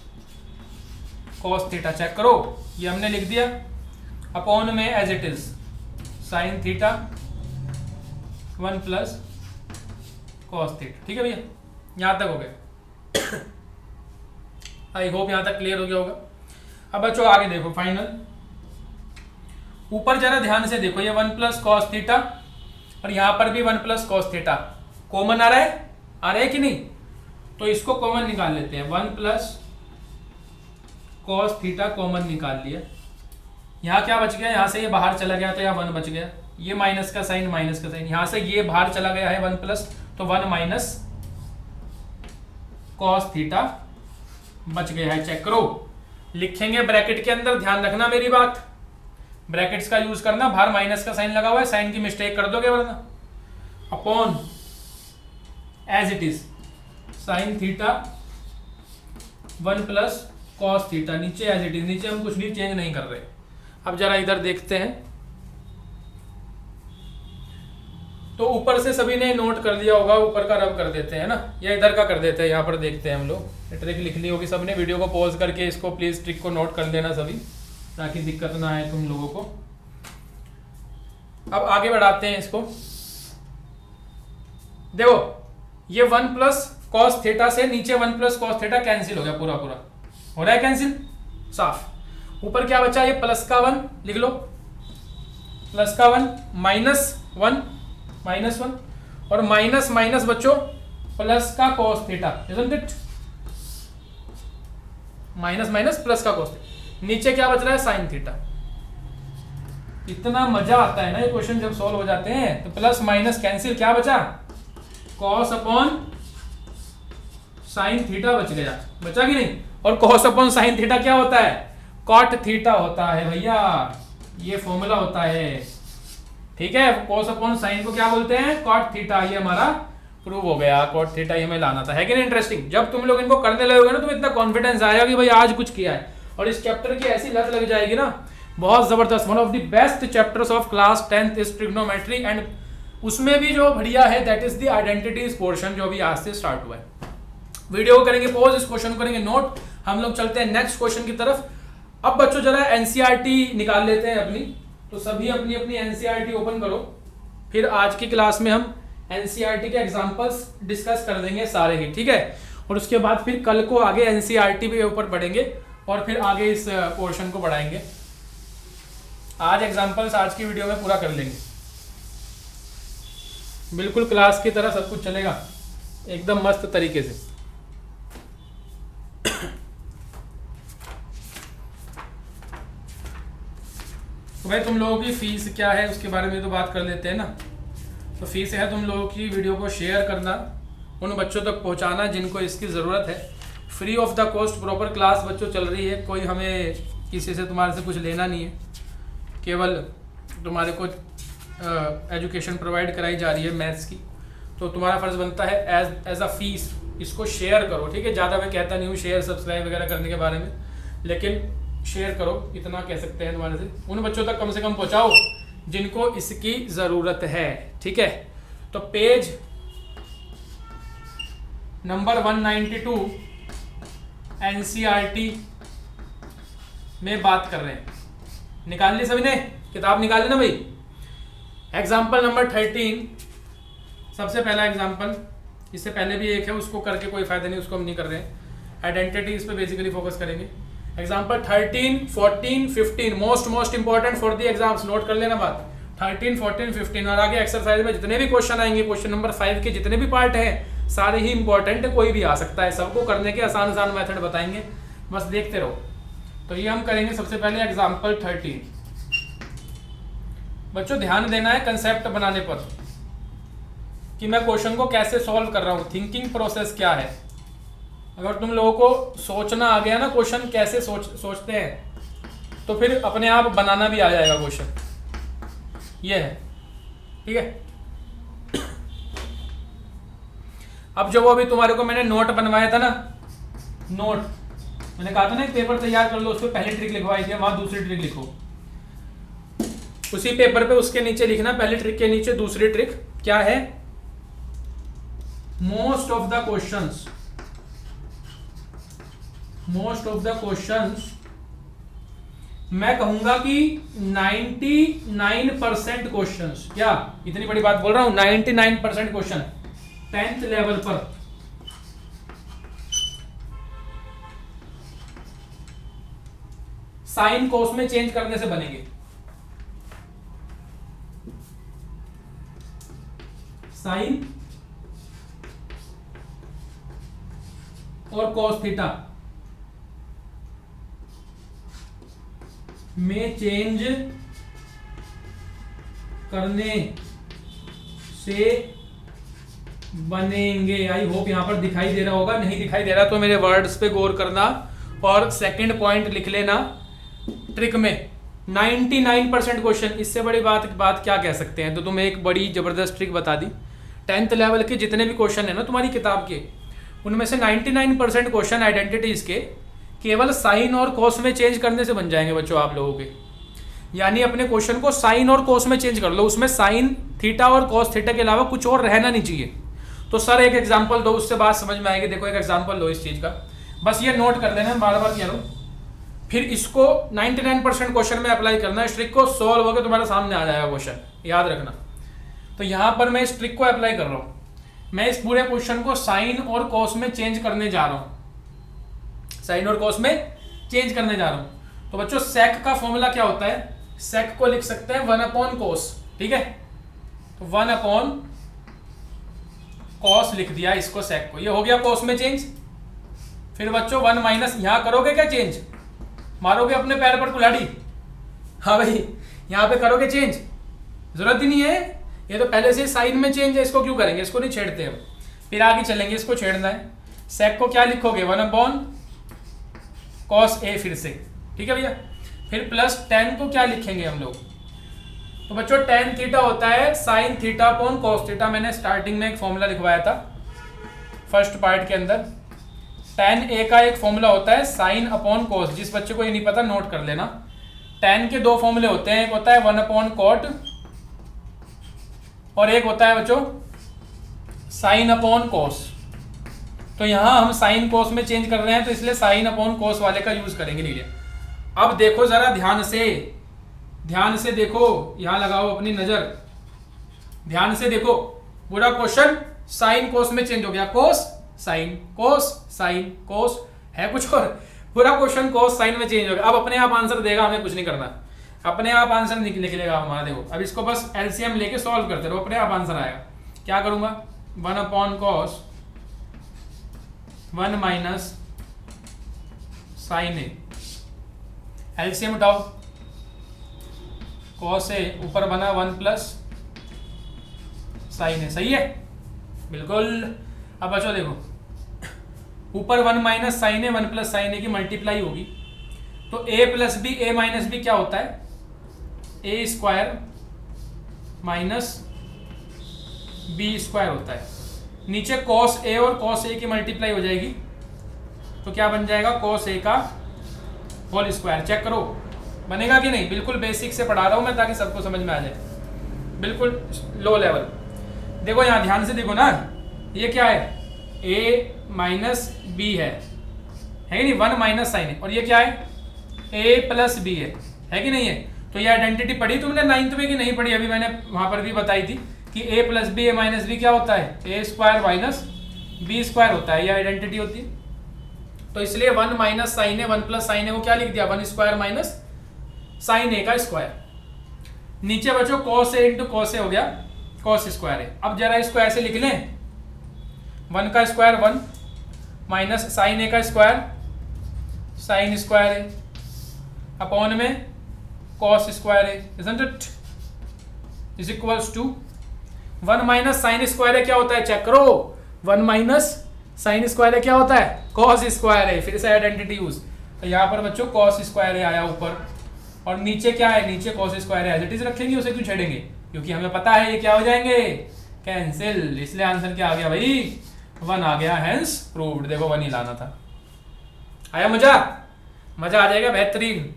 Speaker 1: कॉस थीटा, चेक करो ये हमने लिख दिया, अपॉन में as it is sine theta 1 plus cos theta. ठीक है भैया, यहां तक हो गया। आई होप यहां तक क्लियर हो गया होगा। अब बच्चों आगे देखो, फाइनल ऊपर जरा ध्यान से देखो, ये 1 प्लस कॉस थीटा और यहां पर भी 1 प्लस कॉस थीटा कॉमन आ रहा है कि नहीं? तो इसको कॉमन निकाल लेते हैं। 1 प्लस कॉस थीटा कॉमन निकाल लिया, यहां क्या बच गया, यहां से ये बाहर चला गया तो यहाँ 1 बच गया, ये माइनस का साइन, यहां से ये बाहर चला गया है 1 प्लस, तो 1 माइनस कॉस थीटा बच गया है। चेक करो, लिखेंगे ब्रैकेट के अंदर, ध्यान रखना मेरी बात, ब्रैकेट्स का यूज करना, बाहर माइनस का साइन लगा हुआ है, साइन की मिस्टेक कर दोगे वरना, upon as it is sine theta 1 plus cos theta, नीचे एज इट इज, नीचे हम कुछ भी चेंज नहीं कर रहे। अब जरा इधर देखते हैं, तो ऊपर से सभी ने नोट कर लिया होगा, ऊपर का रब कर देते हैं ना, या इधर का कर देते हैं, यहाँ पर देखते हैं हम लोग। ट्रिक लिख ली होगी सबने, वीडियो को पॉज करके इसको प्लीज ट्रिक को नोट कर लेना सभी, ताकि दिक्कत ना आए तुम लोगों को। अब आगे बढ़ाते हैं इसको। देखो ये 1 प्लस कॉस थीटा से नीचे 1 प्लस कॉस थीटा कैंसिल हो गया, पूरा पूरा हो रहा है कैंसिल, साफ। ऊपर क्या बचा, ये प्लस का 1 लिख लो, प्लस का 1 माइनस वन और माइनस माइनस बच्चों प्लस का cos theta, isn't it? Minus minus plus का cos थीटा, नीचे क्या बच रहा है साइन थीटा। इतना मजा आता है ना ये क्वेश्चन जब सॉल्व हो जाते हैं। तो प्लस माइनस कैंसिल, क्या बचा cos अपॉन साइन थीटा बच गया, बचा कि नहीं? और cos अपॉन साइन थीटा क्या होता है? cot थीटा होता है भैया, ये फॉर्मूला होता है, ठीक है। cos अपॉन साइन को क्या बोलते हैं? cot theta. ये हमारा प्रूव हो गया, cot थीटा ये हमें लाना था, है कि नहीं इंटरेस्टिंग? जब तुम लोग इनको करने लगोगे ना, तुम्हें इतना कॉन्फिडेंस आएगा कि भाई आज कुछ किया है, और इस चैप्टर की ऐसी लत लग जाएगी ना, बहुत जबरदस्त। One of the best chapters of class 10th is trigonometry, and उसमें भी जो बढ़िया है that is the identities portion, जो भी आज से स्टार्ट हुआ है। वीडियो को करेंगे पॉज, इस क्वेश्चन को करेंगे नोट, हम लोग चलते हैं नेक्स्ट क्वेश्चन की तरफ। अब बच्चों जरा एनसीईआरटी निकाल लेते हैं अपनी, तो सभी अपनी अपनी एनसीईआरटी ओपन करो, फिर आज की क्लास में हम एनसीईआरटी के एग्जांपल्स डिस्कस कर देंगे सारे ही, ठीक है। और उसके बाद फिर कल को आगे एनसीईआरटी के ऊपर पढ़ेंगे और फिर आगे इस पोर्शन को बढ़ाएंगे। आज एग्जांपल्स आज की वीडियो में पूरा कर लेंगे, बिल्कुल क्लास की तरह सब कुछ चलेगा एकदम मस्त तरीके से। तो भाई तुम लोगों की फीस क्या है उसके बारे में तो बात कर लेते हैं ना। तो फीस है तुम लोगों की वीडियो को शेयर करना, उन बच्चों तक पहुंचाना जिनको इसकी ज़रूरत है। Free of the cost proper class बच्चों चल रही है, कोई हमें किसी से तुम्हारे से कुछ लेना नहीं है, केवल तुम्हारे को एजुकेशन प्रोवाइड कराई जा रही है मैथ्स की। तो तुम्हारा फ़र्ज़ बनता है एज अ फीस इसको शेयर करो, ठीक है। ज़्यादा मैं कहता नहीं हूँ शेयर सब्सक्राइब वगैरह करने के बारे में, लेकिन शेयर करो, इतना कह सकते हैं तुम्हारे से। उन बच्चों तक कम से कम पहुँचाओ जिनको इसकी ज़रूरत है, ठीक है। तो पेज नंबर 192 एनसीईआरटी में बात कर रहे हैं। निकाल ली सभी ने? किताब निकाल ली ना भाई? एग्जाम्पल नंबर 13, सबसे पहला एग्जाम्पल, इससे पहले भी एक है, उसको करके कोई फायदा नहीं, उसको हम नहीं कर रहे हैं। आइडेंटिटीज पे बेसिकली फोकस करेंगे। Example 13, 14, 15 most important for the exams, note कर लेना बात। 13, 14, 15 और आगे एक्सरसाइज में जितने भी क्वेश्चन आएंगे, क्वेश्चन नंबर 5 के जितने भी पार्ट हैं सारे ही इंपॉर्टेंट है, कोई भी आ सकता है। सबको करने के आसान मेथड बताएंगे, बस देखते रहो। तो ये हम करेंगे सबसे पहले एग्जाम्पल 13। बच्चों ध्यान देना है कंसेप्ट बनाने पर कि मैं क्वेश्चन को कैसे सॉल्व कर रहा हूँ, थिंकिंग प्रोसेस क्या है। अगर तुम लोगों को सोचना आ गया ना क्वेश्चन कैसे सोचते हैं, तो फिर अपने आप बनाना भी आ जाएगा क्वेश्चन, ये है, ठीक है। अब जो वो अभी तुम्हारे को मैंने नोट बनवाया था ना, नोट मैंने कहा था ना एक पेपर तैयार कर लो, उस पर पहली ट्रिक लिखवाई थी, वहां दूसरी ट्रिक लिखो। उसी पेपर पे उसके नीचे लिखना, पहली ट्रिक के नीचे दूसरी ट्रिक क्या है। मोस्ट ऑफ द क्वेश्चंस मैं कहूंगा कि 99% क्वेश्चंस, क्या इतनी बड़ी बात बोल रहा हूं, 99% क्वेश्चन 10th लेवल पर साइन कोस में चेंज करने से बनेंगे। साइन और कॉस थीटा में चेंज करने से बनेंगे। आई होप यहां पर दिखाई दे रहा होगा, नहीं दिखाई दे रहा तो मेरे वर्ड्स पे गौर करना। और सेकंड पॉइंट लिख लेना ट्रिक में 99% क्वेश्चन, इससे बड़ी बात क्या कह सकते हैं। तो तुम्हें एक बड़ी जबरदस्त ट्रिक बता दी। 10th लेवल के जितने भी क्वेश्चन है ना तुम्हारी किताब के, उनमें से 99% क्वेश्चन आइडेंटिटीज के केवल साइन और कोस में चेंज करने से बन जाएंगे बच्चों आप लोगों के। यानी अपने क्वेश्चन को साइन और कोस में चेंज कर लो, उसमें साइन थीटा और कोस थीटा के अलावा कुछ और रहना नहीं चाहिए। तो सर एक एग्जांपल दो, उससे बात समझ में आएगी। देखो एक एग्जांपल लो इस चीज का, बस ये नोट कर लेना, बार बार कह लो, फिर इसको 99% क्वेश्चन में अप्लाई करना। इस ट्रिक को सॉल्व होकर तुम्हारे सामने आ जाएगा क्वेश्चन, याद रखना। तो यहां पर मैं इस ट्रिक को अप्लाई कर रहा हूं, मैं इस पूरे क्वेश्चन को साइन और कोस में चेंज करने जा रहा हूं, साइन और कोस में चेंज करने जा रहा हूं। तो बच्चों सेक का फॉर्मूला क्या होता है, सेक को लिख सकते हैं 1/cos, ठीक है। तो 1/cos लिख दिया इसको, सेक को। ये हो गया cos में चेंज। फिर बच्चों 1 माइनस, यहां करोगे क्या चेंज? मारोगे अपने पैर पर कुल्हाड़ी? हाँ भाई, यहां पे करोगे चेंज? जरूरत ही नहीं है, ये तो पहले से साइन में चेंज है, इसको क्यों करेंगे, इसको नहीं छेड़ते हम। फिर आगे चलेंगे, इसको छेड़ना है। सेक को क्या लिखोगे? 1/cos A फिर से, ठीक है भैया। फिर प्लस tan को क्या लिखेंगे हम लोग? तो बच्चों tan थीटा होता है sin theta upon cos theta. मैंने स्टार्टिंग में एक फॉर्मूला लिखवाया था फर्स्ट पार्ट के अंदर। tan A का एक फॉर्मूला होता है sin अपॉन cos। जिस बच्चे को ये नहीं पता नोट कर लेना। tan के दो फॉर्मूले होते हैं, एक होता है 1/cot और एक होता है बच्चों sin अपॉन cos। तो यहां हम sin cos में चेंज कर रहे हैं, तो इसलिए sin अपॉन cos वाले का यूज करेंगे। लीजिए अब देखो जरा ध्यान से देखो, यहां लगाओ अपनी नजर, ध्यान से देखो। पूरा क्वेश्चन sin cos में चेंज हो गया, cos sin cos है कुछ और, पूरा क्वेश्चन cos sin में चेंज हो गया। अब अपने आप आंसर देगा, हमें कुछ नहीं करना, अपने आप आंसर निकलेगा हमारा। देखो अब इसको बस एलसीएम लेके सॉल्व करते रहो, अपने आप आंसर आएगा। क्या करूंगा? 1/cos 1 minus sin A, LCM उठाओ। cos A ऊपर बना 1 प्लस sin A, सही है बिल्कुल। अब बच्चों देखो, ऊपर 1 minus sin A 1 plus sin A की मल्टीप्लाई होगी, तो A plus B A minus B क्या होता है? A square minus B square होता है। नीचे cos A और cos A की मल्टीप्लाई हो जाएगी, तो क्या बन जाएगा? cos A का होल स्क्वायर। चेक करो बनेगा कि नहीं। बिल्कुल बेसिक से पढ़ा रहा हूं मैं, ताकि सबको समझ में आ जाए, बिल्कुल लो लेवल। देखो यहाँ ध्यान से देखो ना, ये क्या है? A माइनस बी है कि नहीं? 1 माइनस साइन है। और ये क्या है? A प्लस बी है कि नहीं है? तो ये आइडेंटिटी पढ़ी तुमने 9th में कि नहीं पढ़ी? अभी मैंने वहां पर भी बताई थी कि A plus B A minus B क्या होता है? A square minus B square होता है, ये आइडेंटिटी होती है। तो इसलिए 1 minus sine A 1 plus sine A को क्या लिख दिया? 1 स्क्वायर माइनस साइन ए का स्क्वायर। नीचे बच्चों cos A into cos A हो गया cos स्क्वायर है। अब जरा इसको ऐसे लिख लें, 1 का स्क्वायर 1 माइनस साइन ए का स्क्वायर साइन स्क्वायर है अपॉन में cos स्क्वायर है, isn't it? Is equals to 1 minus sine square है क्या होता है? चेक करो, 1 माइनस साइन स्क्वायर है क्या होता है? cos स्क्वायर है। फिर से आइडेंटिटी यूज, तो यहाँ पर बच्चों cos स्क्वायर है आया ऊपर, और नीचे क्या है? नीचे cos स्क्वायर है। एज इट इज रखेंगे, उसे क्यों छेड़ेंगे? क्योंकि हमें पता है ये क्या हो जाएंगे, कैंसिल। इसलिए आंसर क्या आ गया भाई? 1 आ गया, हेंस प्रूव्ड। देखो 1 ही लाना था। आया मजा? मजा आ जाएगा, बेहतरीन।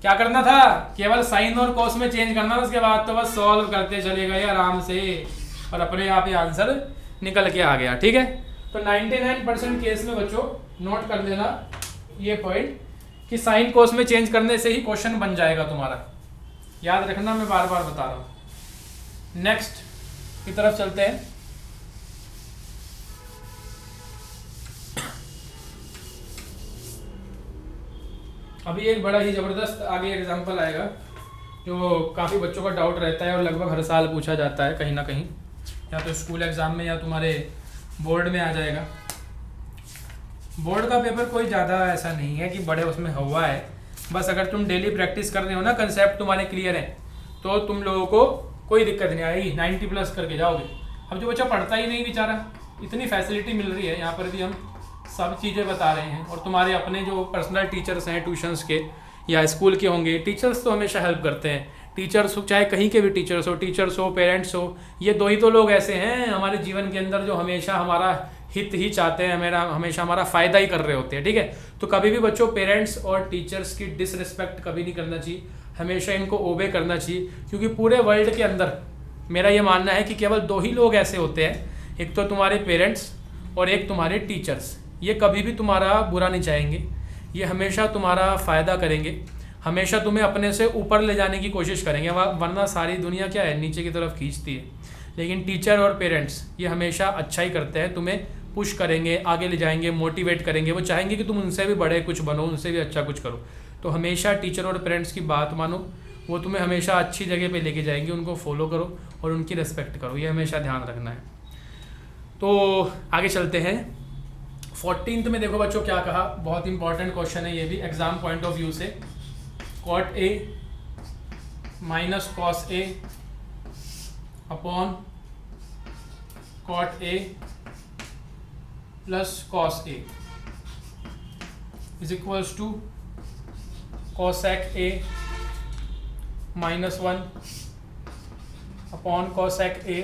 Speaker 1: क्या करना था? केवल साइन और cos में चेंज करना था, उसके बाद तो बस सॉल्व करते चले गए आराम से, और अपने आप ही आंसर निकल के आ गया। ठीक है, तो 99% केस में बच्चों नोट कर लेना ये पॉइंट कि साइन cos में चेंज करने से ही क्वेश्चन बन जाएगा तुम्हारा। याद रखना, मैं बार बार बता रहा हूँ। नेक्स्ट की तरफ चलते हैं। अभी एक बड़ा ही ज़बरदस्त आगे एग्जाम्पल आएगा जो काफ़ी बच्चों का डाउट रहता है और लगभग हर साल पूछा जाता है कहीं ना कहीं, या तो स्कूल एग्ज़ाम में या तुम्हारे बोर्ड में आ जाएगा। बोर्ड का पेपर कोई ज़्यादा ऐसा नहीं है कि बड़े उसमें हुआ है, बस अगर तुम डेली प्रैक्टिस कर रहे हो ना, कंसेप्ट तुम्हारे क्लियर है, तो तुम लोगों को कोई दिक्कत नहीं आएगी, 90 प्लस करके जाओगे। अब जो बच्चा पढ़ता ही नहीं बेचारा, इतनी फैसिलिटी मिल रही है, यहाँ पर भी हम सब चीज़ें बता रहे हैं, और तुम्हारे अपने जो पर्सनल टीचर्स हैं ट्यूशन्स के या स्कूल के होंगे, टीचर्स तो हमेशा हेल्प करते हैं। टीचर्स चाहे कहीं के भी टीचर्स हो पेरेंट्स हो, ये दो ही तो लोग ऐसे हैं हमारे जीवन के अंदर जो हमेशा हमारा हित ही चाहते हैं, हमेशा हमारा फ़ायदा ही कर रहे होते हैं। ठीक है, तो कभी भी बच्चों पेरेंट्स और टीचर्स की डिसरिस्पेक्ट कभी नहीं करना चाहिए, हमेशा इनको ओबे करना चाहिए, क्योंकि पूरे वर्ल्ड के अंदर मेरा ये मानना है कि केवल दो ही लोग ऐसे होते हैं, एक तो तुम्हारे पेरेंट्स और एक तुम्हारे टीचर्स। ये कभी भी तुम्हारा बुरा नहीं चाहेंगे, ये हमेशा तुम्हारा फ़ायदा करेंगे, हमेशा तुम्हें अपने से ऊपर ले जाने की कोशिश करेंगे, वरना सारी दुनिया क्या है, नीचे की तरफ खींचती है। लेकिन टीचर और पेरेंट्स ये हमेशा अच्छा ही करते हैं, तुम्हें पुश करेंगे, आगे ले जाएंगे, मोटिवेट करेंगे, वो चाहेंगे कि तुम उनसे भी बड़े कुछ बनो, उनसे भी अच्छा कुछ करो। तो हमेशा टीचर और पेरेंट्स की बात मानो वो तुम्हें हमेशा अच्छी जगह पे लेके जाएंगे, उनको फॉलो करो और उनकी रिस्पेक्ट करो, ये हमेशा ध्यान रखना है। तो आगे चलते हैं। 14th में देखो बच्चों क्या कहा, बहुत इंपॉर्टेंट क्वेश्चन है ये भी एग्जाम पॉइंट ऑफ व्यू से। Cot A minus cos A upon cot A plus cos A is equals to cosec A -1 upon cosec A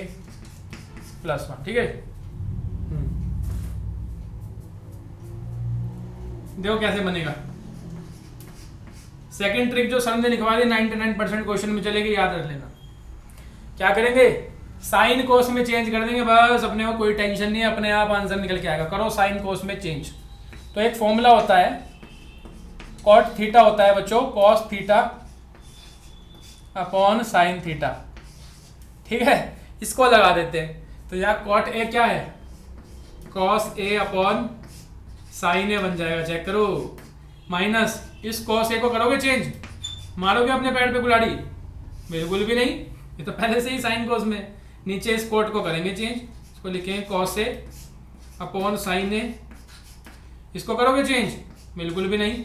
Speaker 1: +1। ठीक है, देखो कैसे बनेगा। सेकंड ट्रिक जो सर ने लिखवा दी 99% क्वेश्चन में चलेगी, याद रख लेना। क्या करेंगे, साइन कोस में चेंज कर देंगे, बस अपने को कोई टेंशन नहीं है, अपने आप आंसर निकल के आएगा। करो साइन कोस में चेंज। तो एक फॉर्मूला होता है कॉट थीटा होता है बच्चों, cos theta upon sine theta. ठीक है, इसको लगा देते हैं। तो यहाँ कॉट ए क्या है, कॉस ए अपॉन साइन ए बन जाएगा, चेक करो। माइनस इस कॉस ए को करोगे चेंज, मारोगे अपने पैर पे कुल्हाड़ी, बिल्कुल भी नहीं, ये तो पहले से ही साइन कोस में। नीचे इस कोट को करेंगे चेंज, इसको लिखेंगे कॉस ए अपॉन साइन ए, इसको करोगे चेंज, बिल्कुल भी नहीं।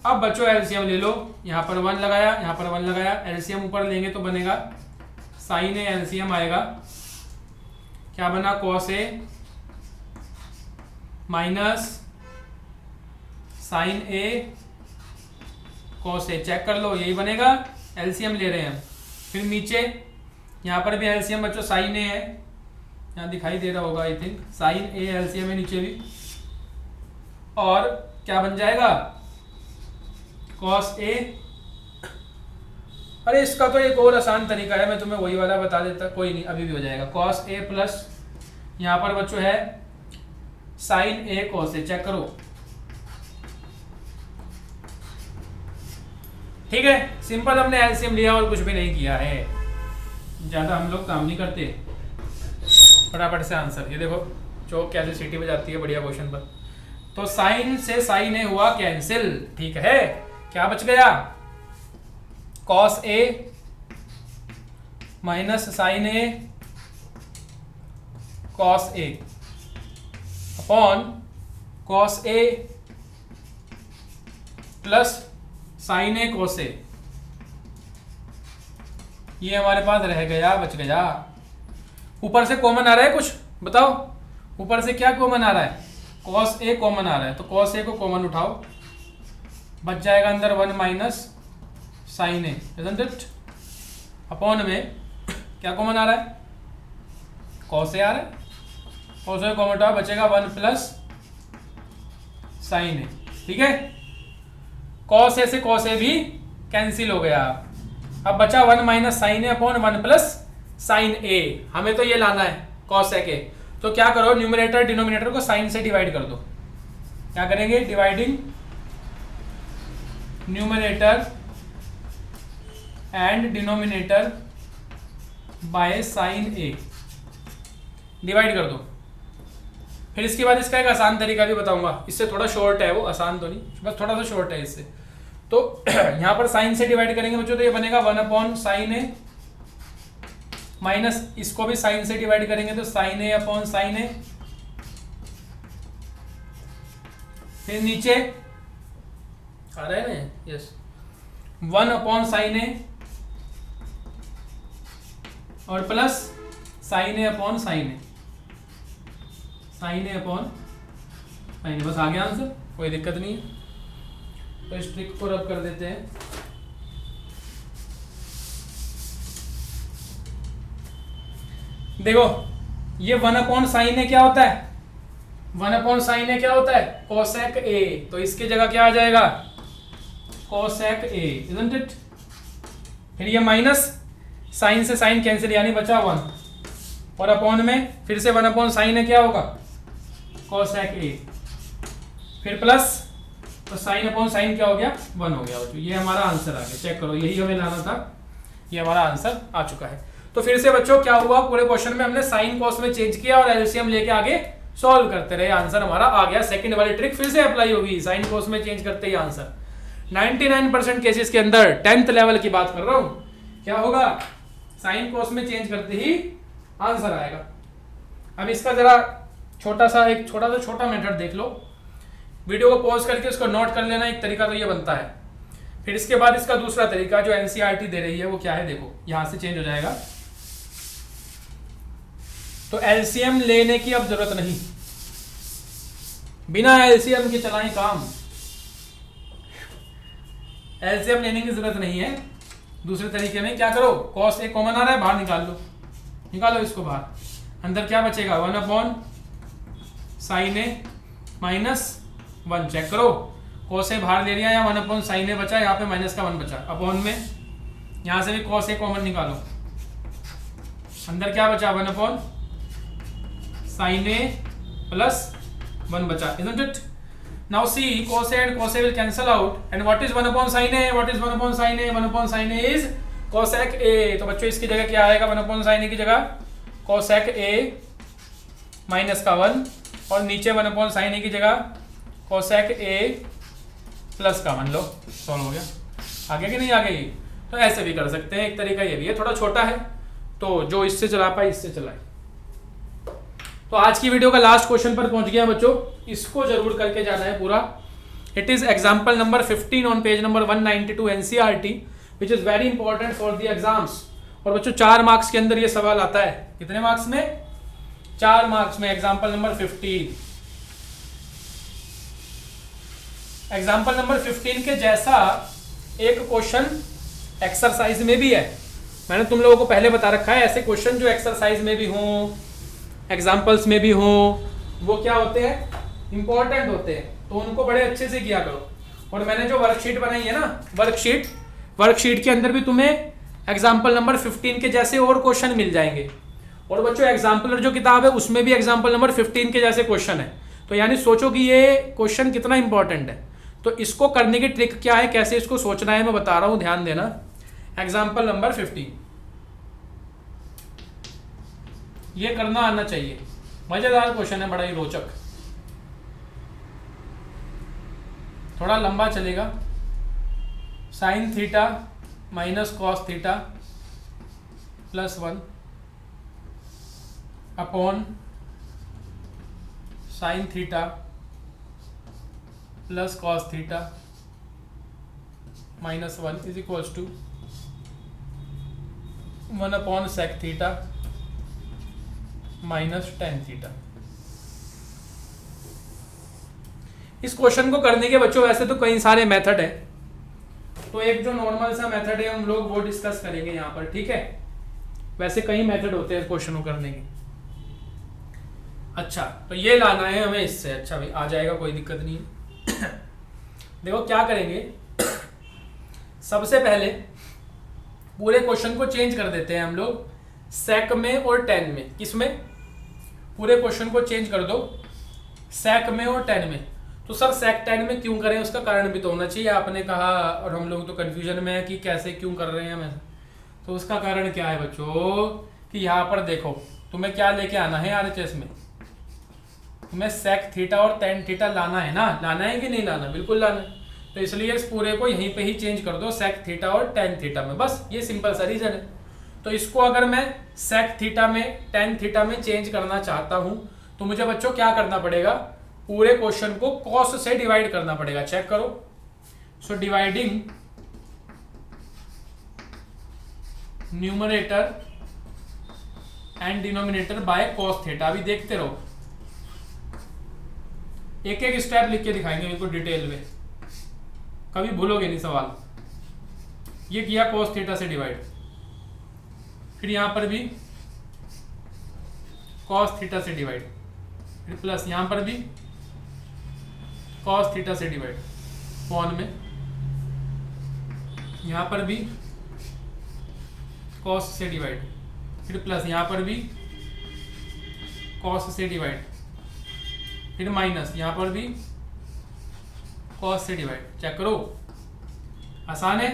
Speaker 1: अब बच्चों एलसीएम ले लो, यहाँ पर 1 लगाया, यहाँ पर 1 लगाया, एलसीएम ऊपर लेंगे तो बनेगा साइन ए, एलसीएम आएगा क्या बना, cos A minus sine A cos A, check कर लो यही बनेगा, एलसीएम ले रहे हैं। फिर नीचे यहाँ पर भी एलसीएम बच्चों साइन ए है, यहाँ दिखाई दे रहा होगा I think, sine A LCM है नीचे भी, और क्या बन जाएगा कॉस ए। अरे इसका तो एक और आसान तरीका है, मैं तुम्हें वही वाला बता देता, कोई नहीं अभी भी हो जाएगा। कॉस ए प्लस यहाँ पर बच्चों है sign A cos A, check करो। ठीक है, सिंपल, हमने एलसीएम लिया और कुछ भी नहीं किया है, ज्यादा हम लोग काम नहीं करते, फटाफट से आंसर। ये देखो चौक कैसे सीटी बजाती है, बढ़िया क्वेश्चन पर। तो साइन से साइन ए हुआ कैंसिल, ठीक है, क्या बच गया, cos A minus sine A cos A upon cos A plus sine ए कोस ए, ये हमारे पास रह गया, बच गया। ऊपर से कॉमन आ रहा है कुछ, बताओ ऊपर से क्या कॉमन आ रहा है, कॉस ए कॉमन आ रहा है, तो कॉस ए को कॉमन उठाओ, बच जाएगा अंदर 1 minus sine A, isn't it, upon में क्या कॉमन आ रहा है, कॉस ए आ रहा है, कॉस ए कॉमन उठाओ, बचेगा 1 प्लस साइन ए। ठीक है, कॉस ए से कॉस ए भी कैंसिल हो गया, अब बचा 1 माइनस साइन ए अपॉन 1 प्लस साइन ए। हमें तो ये लाना है कॉस ए के, तो क्या करो, न्यूमरेटर डिनोमिनेटर को साइन से डिवाइड कर दो। क्या करेंगे, dividing numerator and denominator by sine A, divide कर दो। फिर इसके बाद इसका एक आसान तरीका भी बताऊंगा, इससे थोड़ा शॉर्ट है, वो आसान तो नहीं, बस थोड़ा सा शॉर्ट है इससे। तो यहां पर साइन से डिवाइड करेंगे बच्चों, तो ये बनेगा 1 अपॉन साइन ए, माइनस इसको भी साइन से डिवाइड करेंगे तो साइन ए अपॉन साइन ए, फिर नीचे आ रहा है ना, यस, 1 अपॉन साइन ए और प्लस साइन ए अपॉन साइन ए, साइन ए अपॉन साइन ए, बस आ गया आंसर, कोई दिक्कत नहीं है। तो इस ट्रिक को रब कर देते हैं। देखो ये 1 अपॉन साइन ए क्या होता है, 1 अपॉन साइन ए क्या होता है, कोसेक ए, तो इसकी जगह क्या आ जाएगा, कोसेक ए, इजंट इट। फिर ये माइनस साइन से साइन कैंसिल, यानी बचा 1, और अपॉन में फिर से 1 अपॉन साइन ए क्या होगा, कोसेक ए, फिर प्लस, तो साइन अपॉन साइन क्या हो गया, 1 हो गया बच्चों। ये हमारा आंसर आ गया, चेक करो, यही हमें लाना था, ये हमारा आंसर आ चुका है। तो फिर से बच्चों क्या हुआ, पूरे क्वेश्चन में हमने साइन कॉस में चेंज किया और एलसीएम लेके आगे सॉल्व करते रहे, आंसर हमारा आ गया। सेकंड वाली ट्रिक फिर से अप्लाई होगी, साइन कॉस में चेंज करते ही आंसर। 99% केसेस के अंदर 10th लेवल की बात कर रहा हूं, क्या होगा, साइन कोस में चेंज करते ही आंसर आएगा। अब इसका जरा छोटा सा मेथड देख लो, वीडियो को पॉज करके उसको नोट कर लेना। एक तरीका तो ये बनता है, फिर इसके बाद इसका दूसरा तरीका जो एनसीईआरटी दे रही है वो क्या है, देखो यहां से चेंज हो जाएगा। तो एलसीएम लेने की अब जरूरत नहीं, बिना एलसीएम के चलाएं काम, एलसीएम लेने की जरूरत नहीं है। दूसरे तरीके में क्या करो, कॉस ए कॉमन आ रहा है, बाहर निकालो इसको बाहर, अंदर क्या बचेगा 1/sin a -1। चेक करो, कॉस ए बाहर ले लिया या 1/sin a बचा, यहाँ पे माइनस का 1 बचा, अपॉन में यहां से भी कॉस ए कॉमन निकालो, अंदर क्या बचा 1/sin a +1 बचा, isn't it? Now see, cos a and cos a will cancel out, and what is 1/sin a? What is 1/sin a? 1/sin a is cosec a। तो बच्चों इसकी जगह क्या आएगा, 1/sin a की जगह cosec a -1, और नीचे 1/sin a की जगह cosec a +1। लो सॉल्व हो गया। आगे कि नहीं आगे? तो ऐसे भी कर सकते हैं, एक तरीका ये भी है, थोड़ा छोटा है, तो जो इससे चला पाए इससे चलाए। तो आज की वीडियो का लास्ट क्वेश्चन पर पहुंच गया बच्चों, इसको जरूर करके जाना है पूरा। It is example number 15 on page number 192 NCERT, which is very important for the exams. और बच्चों 4 मार्क्स के अंदर ये सवाल आता है, कितने मार्क्स में, 4 मार्क्स में। एग्जाम्पल नंबर 15, एग्जाम्पल नंबर 15 के जैसा एक क्वेश्चन एक्सरसाइज में भी है। मैंने तुम लोगों को पहले बता रखा है, ऐसे क्वेश्चन जो एक्सरसाइज में भी हों, एग्जाम्पल्स में भी हो, वो क्या होते हैं, इंपॉर्टेंट होते हैं, तो उनको बड़े अच्छे से किया करो। और मैंने जो वर्कशीट बनाई है ना, वर्कशीट के अंदर भी तुम्हें एग्जाम्पल नंबर 15 के जैसे और क्वेश्चन मिल जाएंगे। और बच्चों एग्जाम्पलर जो किताब है उसमें भी एग्जाम्पल नंबर 15 के जैसे क्वेश्चन है, तो यानी सोचो कि ये क्वेश्चन कितना इंपॉर्टेंट है। तो इसको करने की ट्रिक क्या है, कैसे इसको सोचना है, मैं बता रहा हूं, ध्यान देना। एग्जाम्पल नंबर 15 ये करना आना चाहिए, मजेदार क्वेश्चन है, बड़ा ही रोचक, थोड़ा लंबा चलेगा। sin θ -cos θ +1 upon sin θ +cos θ -1 is equals to 1/sec θ -tan θ। इस क्वेश्चन को करने के बच्चों वैसे तो कई सारे मेथड है, तो एक जो नॉर्मल सा मेथड है हम लोग वो डिस्कस करेंगे यहाँ पर, ठीक है। वैसे कई मेथड होते हैं क्वेश्चन को करने के। अच्छा, तो ये लाना है हमें इससे, अच्छा भाई आ जाएगा, कोई दिक्कत नहीं है। देखो क्या करेंगे, सबसे पहले पूरे क्वेश्चन को चेंज कर देते हैं हम लोग सेक में और टेन में। किसमें? पूरे क्वेश्चन को चेंज कर दो सेक में और टेन में। तो सर सेक टेन में क्यों करें, उसका कारण भी तो होना चाहिए, आपने कहा, और हम लोग तो कंफ्यूजन में है कि कैसे क्यों कर रहे हैं हम। तो उसका कारण क्या है बच्चों, कि यहाँ पर देखो तुम्हें क्या लेके आना है आरएचएस में, तुम्हें सेक थीटा और टेन थीटा लाना है ना, लाना है कि नहीं लाना, बिल्कुल लाना है। तो इसलिए इस पूरे को यहीं पे ही चेंज कर दो सेक थीटा और टेन थीटा में, बस ये सिंपल सा रीजन है। तो इसको अगर मैं सेक थीटा में टेन थीटा में चेंज करना चाहता हूं तो मुझे बच्चों क्या करना पड़ेगा, पूरे क्वेश्चन को कॉस से डिवाइड करना पड़ेगा। चेक करो, so dividing numerator and denominator by cos theta. अभी देखते रहो, एक एक स्टेप लिख के दिखाएंगे बिल्कुल डिटेल में, कभी भूलोगे नहीं सवाल। ये किया कॉस थीटा से डिवाइड, फिर यहां पर भी कॉस थीटा से डिवाइड, फिर प्लस यहां पर भी कॉस थीटा से डिवाइड, पॉन में यहां पर भी कॉस से डिवाइड, फिर प्लस यहां पर भी कॉस से डिवाइड, फिर माइनस यहां पर भी कॉस से डिवाइड। चेक करो, आसान है।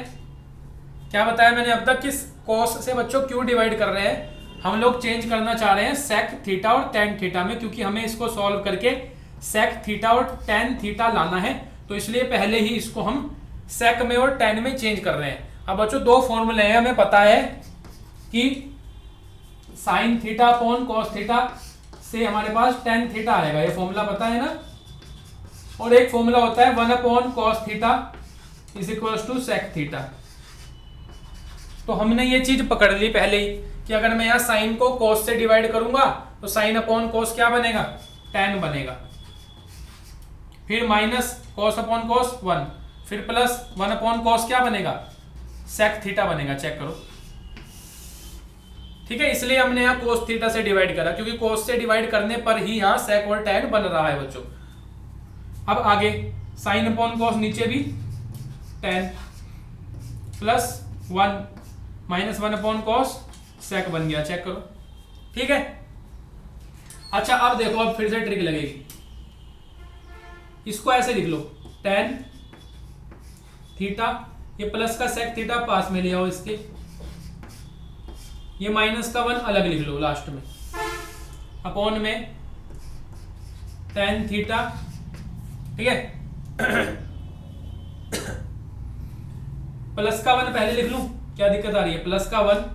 Speaker 1: क्या बताया मैंने अब तक, किस कॉस से बच्चों क्यों डिवाइड कर रहे हैं, हम लोग चेंज करना चाह रहे हैं सेक थीटा और टेन थीटा में, क्योंकि हमें इसको सॉल्व करके सेक थीटा और टेन थीटा लाना है। तो इसलिए पहले ही इसको हम सेक में और टेन में चेंज कर रहे हैं। अब बच्चों दो फॉर्मूले हैं, हमें पता है कि sine theta upon cos theta से हमारे पास टेन थीटा आएगा, ये फॉर्मूला पता है ना। और एक फॉर्मूला होता है 1 upon cos theta is equal to sec theta. तो हमने ये चीज पकड़ ली पहले ही कि अगर मैं यहाँ साइन को कॉस से डिवाइड करूंगा तो साइन अपॉन कॉस क्या बनेगा, टेन बनेगा। फिर माइनस कॉस अपॉन कॉस 1, फिर प्लस 1 अपॉन कॉस क्या बनेगा, सेक थीटा बनेगा। चेक करो, ठीक है। इसलिए हमने यहाँ कोस थीटा से डिवाइड करा, क्योंकि कोस से डिवाइड करने पर ही यहाँ सेक और टेन बन रहा है बच्चों। अब आगे साइन अपॉन कॉस नीचे भी tan plus 1 minus 1 upon cos sec बन गया। चेक करो, ठीक है। अच्छा अब देखो, अब फिर से ट्रिक लगेगी। इसको ऐसे लिख लो, टेन थीटा, ये प्लस का सेक थीटा पास में ले आओ इसके, ये माइनस का 1 अलग लिख लो लास्ट में, अपॉन में टेन थीटा, ठीक है। प्लस का 1 पहले लिख लूं, क्या दिक्कत आ रही है, प्लस का 1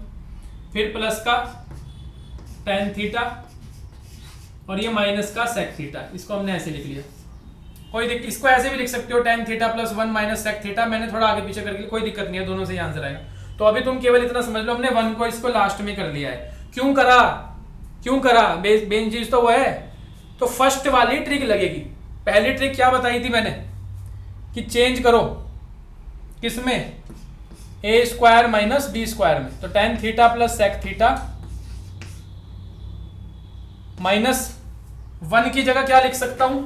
Speaker 1: फिर प्लस का टेन थीटा और ये माइनस का सेक थीटा, इसको हमने ऐसे लिख लिया। कोई दिक्कत, इसको ऐसे भी लिख सकते हो, tan theta plus 1 minus sec theta. मैंने थोड़ा आगे पीछे करके, कोई दिक्कत नहीं है, दोनों से ही आंसर आएगा। तो अभी तुम केवल इतना समझ लो, हमने 1 को इसको लास्ट में कर लिया है। क्यों करा, मेन चीज तो वो है। तो फर्स्ट वाली ट्रिक लगेगी। पहली ट्रिक क्या बताई थी मैंने कि चेंज करो किसमें, A square minus B square में। तो tan theta plus sec theta minus 1 की जगह क्या लिख सकता हूं,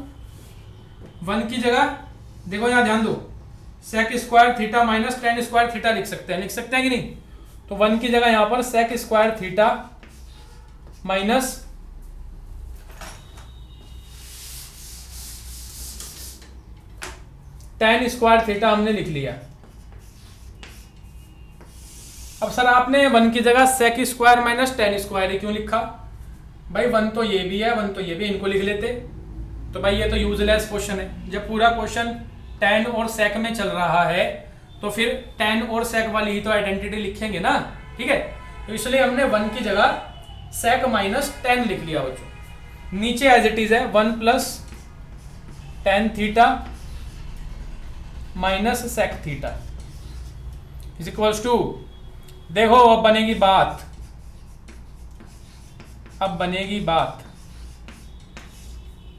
Speaker 1: 1 की जगह देखो यहां ध्यान दो, sec square theta minus tan square theta लिख सकते हैं कि नहीं। तो 1 की जगह यहां पर sec square theta minus tan square theta हमने लिख लिया। अब सर आपने 1 की जगह sec square minus tan square क्यों लिखा, भाई 1 तो ये भी है 1 तो ये भी, इनको लिख लेते। तो भाई ये तो यूजलेस क्वेश्चन है। जब पूरा क्वेश्चन टेन और सेक में चल रहा है तो फिर टेन और सेक वाली ही तो आइडेंटिटी लिखेंगे ना, ठीक है। तो इसलिए हमने 1 की जगह सेक माइनस टेन लिख लिया बच्चों। नीचे एज इट इज है 1 plus tan theta minus sec theta is equals to, देखो अब बनेगी बात,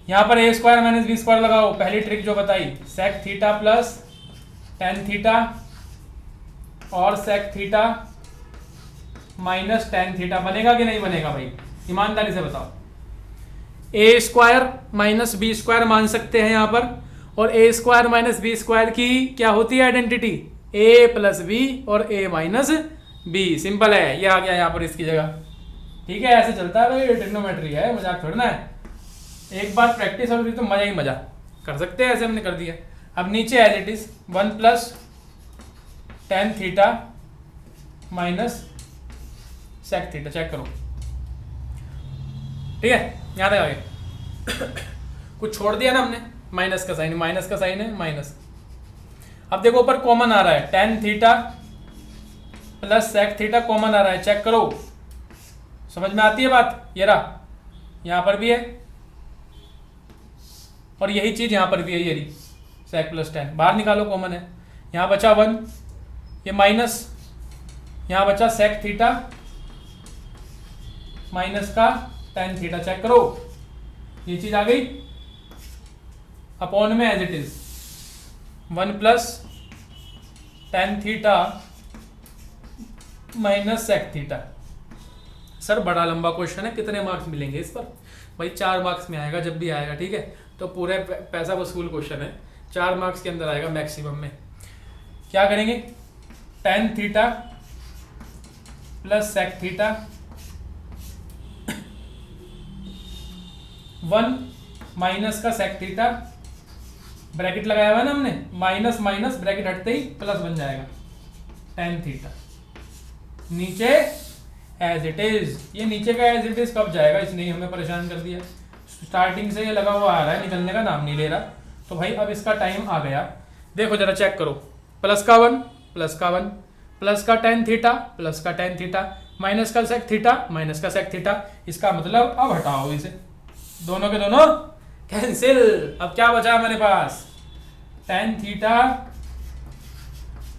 Speaker 1: यहां पर A square minus B square लगाओ। पहली ट्रिक जो बताई, sec theta plus tan theta और sec theta minus tan theta बनेगा कि नहीं बनेगा भाई, ईमानदारी से बताओ। A square minus B square मान सकते हैं यहां पर, और A square minus B square की क्या होती है आइडेंटिटी, ए प्लस बी और ए माइनस बी। सिंपल है, ये आ गया यहाँ पर इसकी जगह, ठीक है। ऐसे चलता है भाई, ट्रिग्नोमेट्री है, मजाक थोड़ा ना है। एक बार प्रैक्टिस होगी तो मजा ही मजा, कर सकते हैं, ऐसे हमने कर दिया। अब नीचे as it is 1 plus tan theta minus sec theta. Check करो, ठीक है, यहाँ तक आ गए। कुछ छोड़ दिया ना हमने, माइनस का साइन है माइनस। अब देखो ऊपर कॉमन आ रहा है, tan theta plus sec theta common आ रहा है। चेक करो, समझ में आती है बात। ये रहा, यहां पर भी है और यही चीज यहां पर भी है, ये रही सेक प्लस टेन। बाहर निकालो, कॉमन है। यहां बचा 1, ये माइनस, यहां बचा सेक थीटा माइनस का टेन थीटा। चेक करो, ये चीज आ गई अपॉन में as it is 1 plus tan theta minus sec theta. Sir बड़ा लंबा क्वेश्चन है, कितने मार्क्स मिलेंगे इस पर, भाई 4 मार्क्स में आएगा जब भी आएगा, ठीक है। तो पूरे पैसा वसूल क्वेश्चन है, 4 मार्क्स के अंदर आएगा मैक्सिमम में। क्या करेंगे, tan theta plus sec theta 1 minus का सेक थीटा, ब्रैकेट लगाया हुआ है ना हमने, माइनस माइनस ब्रैकेट हटते ही प्लस बन जाएगा टेन थीटा। नीचे एज इट इज, ये नीचे का एज इट इज कब जाएगा, इसने ही हमें परेशान कर दिया। स्टार्टिंग से ये लगा हुआ आ रहा है, निकलने का नाम नहीं ले रहा। तो भाई अब इसका टाइम आ गया। देखो जरा चेक करो, प्लस का 1 प्लस का 1 प्लस का टेन थीटा प्लस का टेन थीटा माइनस का सेक थीटा माइनस का सेक थीटा। इसका मतलब अब हटाओ इसे, दोनों के दोनों कैंसिल। अब क्या बचा मेरे पास, tan theta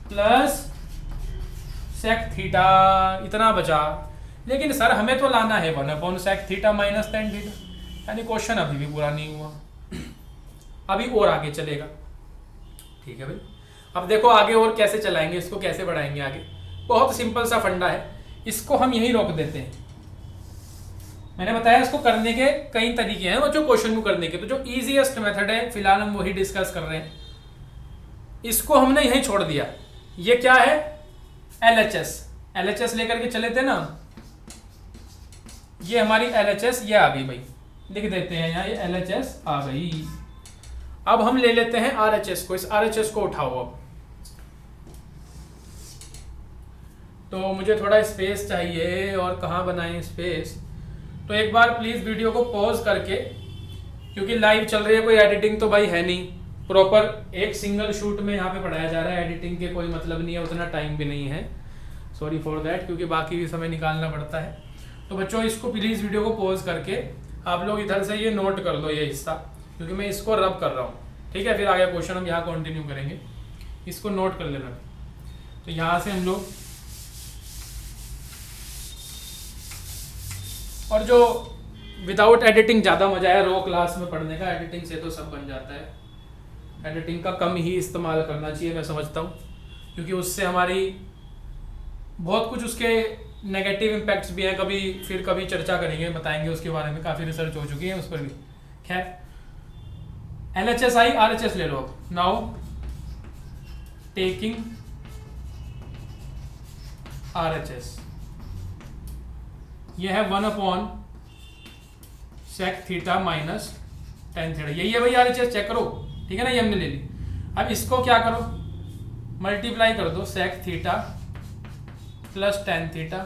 Speaker 1: plus sec theta, इतना बचा। लेकिन सर हमें तो लाना है 1/sec theta minus tan theta, यानी क्वेश्चन अभी भी पूरा नहीं हुआ, अभी और आगे चलेगा। ठीक है भाई, अब देखो आगे और कैसे चलाएंगे इसको, कैसे बढ़ाएंगे आगे। बहुत सिंपल सा फंडा है, इसको हम यहीं रोक देते हैं। मैंने बताया इसको करने के कई तरीके हैं बच्चों, क्वेश्चन को करने के, तो जो इजीएस्ट मेथड है फिलहाल हम वही डिस्कस कर रहे हैं। इसको हमने यहीं छोड़ दिया। ये क्या है, LHS, LHS लेकर के चले थे ना, ये हमारी LHS ये आ गई भाई, लिख देते हैं यहाँ, ये LHS आ गई। अब हम ले लेते हैं RHS को, इस RHS को उठाओ। अब तो मुझे थोड़ा स्पेस चाहिए, और कहाँ बनाएं स्पेस, तो एक बार प्लीज़ वीडियो को पॉज करके, क्योंकि लाइव चल रही है, कोई एडिटिंग तो भाई है नहीं, प्रॉपर एक सिंगल शूट में यहाँ पे पढ़ाया जा रहा है, एडिटिंग के कोई मतलब नहीं है, उतना टाइम भी नहीं है, सॉरी फॉर दैट, क्योंकि बाकी भी समय निकालना पड़ता है। तो बच्चों इसको प्लीज़ वीडियो को पॉज करके आप लोग इधर से ये नोट कर लो, ये हिस्सा, क्योंकि मैं इसको रब कर रहा हूँ। ठीक है, फिर आगे क्वेश्चन हम यहाँ कंटिन्यू करेंगे, इसको नोट कर लेना। तो यहाँ से हम लोग, और जो विदाउट एडिटिंग ज़्यादा मजा है रो क्लास में पढ़ने का, एडिटिंग से तो सब बन जाता है, एडिटिंग का कम ही इस्तेमाल करना चाहिए मैं समझता हूँ, क्योंकि उससे हमारी बहुत कुछ उसके नेगेटिव इम्पैक्ट्स भी हैं। कभी चर्चा करेंगे, बताएंगे उसके बारे में, काफ़ी रिसर्च हो चुकी है उस पर भी। खैर LHS आई, RHS ले लो। नाउ टेकिंग RHS, ये है 1/sec theta minus tan theta, यही है भाई RHS, चेक करो। ठीक है ना, ये हमने ले ली। अब इसको क्या करो, मल्टीप्लाई कर दो sec theta plus tan theta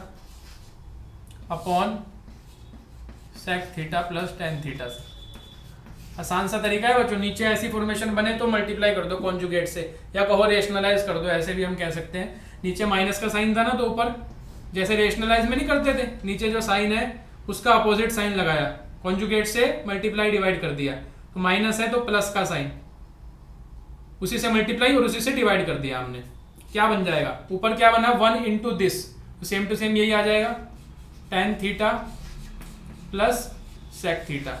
Speaker 1: upon sec theta plus tan theta से। आसान सा तरीका है बच्चों, नीचे ऐसी फॉर्मेशन बने तो मल्टीप्लाई कर दो कॉन्जुगेट से, या कहो रेशनलाइज कर दो, ऐसे भी हम कह सकते हैं। नीचे माइनस का साइन था ना, तो ऊपर जैसे रेशनलाइज में नहीं करते थे, नीचे जो साइन है उसका अपोजिट साइन लगाया, कॉन्जुगेट से मल्टीप्लाई डिवाइड कर दिया, तो माइनस है तो प्लस का साइन, उसी से मल्टीप्लाई और उसी से डिवाइड कर दिया हमने। क्या बन जाएगा, ऊपर क्या बना 1 into this, same to same यही आ जाएगा, tan theta plus sec theta,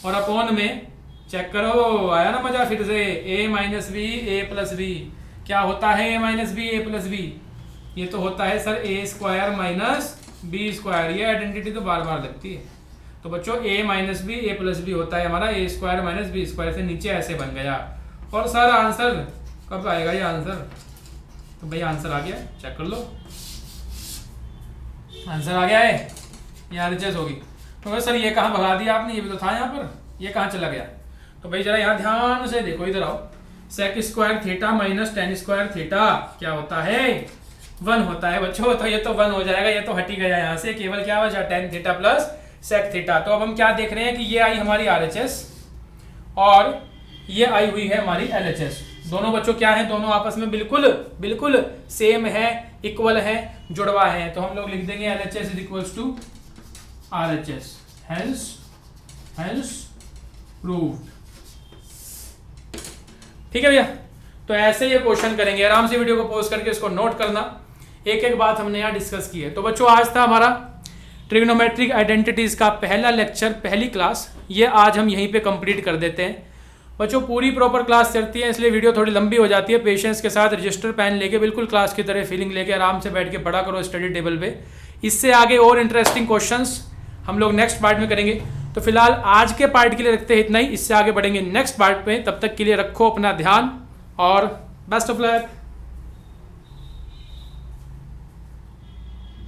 Speaker 1: और अपॉन में चेक करो, आया ना मजा फिर से, a minus B A plus B. क्या होता है a minus B A plus B, ये तो होता है sir a square minus B square, ये आइडेंटिटी तो बार बार लगती है। तो बच्चों a minus B A plus B होता है हमारा a square minus B square, से नीचे ऐसे बन गया। और सर आंसर कब आएगा ये आंसर, तो भाई आंसर आ गया, चेक कर लो, आंसर आ गया है, ये RHS होगी। तो सर ये कहाँ भगा दिया आपने, ये भी तो था यहाँ पर, ये कहाँ चला गया। तो भाई जरा यहाँ ध्यान से देखो, इधर आओ, sec square theta minus tan square theta क्या होता है, 1 होता है बच्चों। तो ये तो 1 हो जाएगा, ये तो हट ही गया यहाँ से, केवल क्या बचा tan theta plus sec theta. तो अब हम क्या देख रहे हैं कि ये आई हमारी RHS और ये आई हुई है हमारी LHS। दोनों बच्चों क्या है, दोनों आपस में बिल्कुल सेम है, इक्वल है, जुड़वा है। तो हम लोग लिख देंगे LHS is equals to RHS, hence proved. ठीक है भैया, तो ऐसे ये क्वेश्चन करेंगे, आराम से वीडियो को पॉज करके इसको नोट करना, एक एक बात हमने यहाँ डिस्कस की है। तो बच्चों आज था हमारा ट्रिग्नोमेट्रिक आइडेंटिटीज का पहला लेक्चर, पहली क्लास, ये आज हम यहीं पे कंप्लीट कर देते हैं। बच्चों पूरी प्रॉपर क्लास चलती है, इसलिए वीडियो थोड़ी लंबी हो जाती है। पेशेंस के साथ रजिस्टर पेन लेके बिल्कुल क्लास की तरह फीलिंग लेके आराम से बैठ के पढ़ा करो स्टडी टेबल पे। इससे आगे और इंटरेस्टिंग क्वेश्चंस हम लोग नेक्स्ट पार्ट में करेंगे। तो फिलहाल आज के पार्ट के लिए रखते हैं इतना ही, इससे आगे बढ़ेंगे नेक्स्ट पार्ट पे। तब तक के लिए रखो अपना ध्यान और बेस्ट ऑफ लक।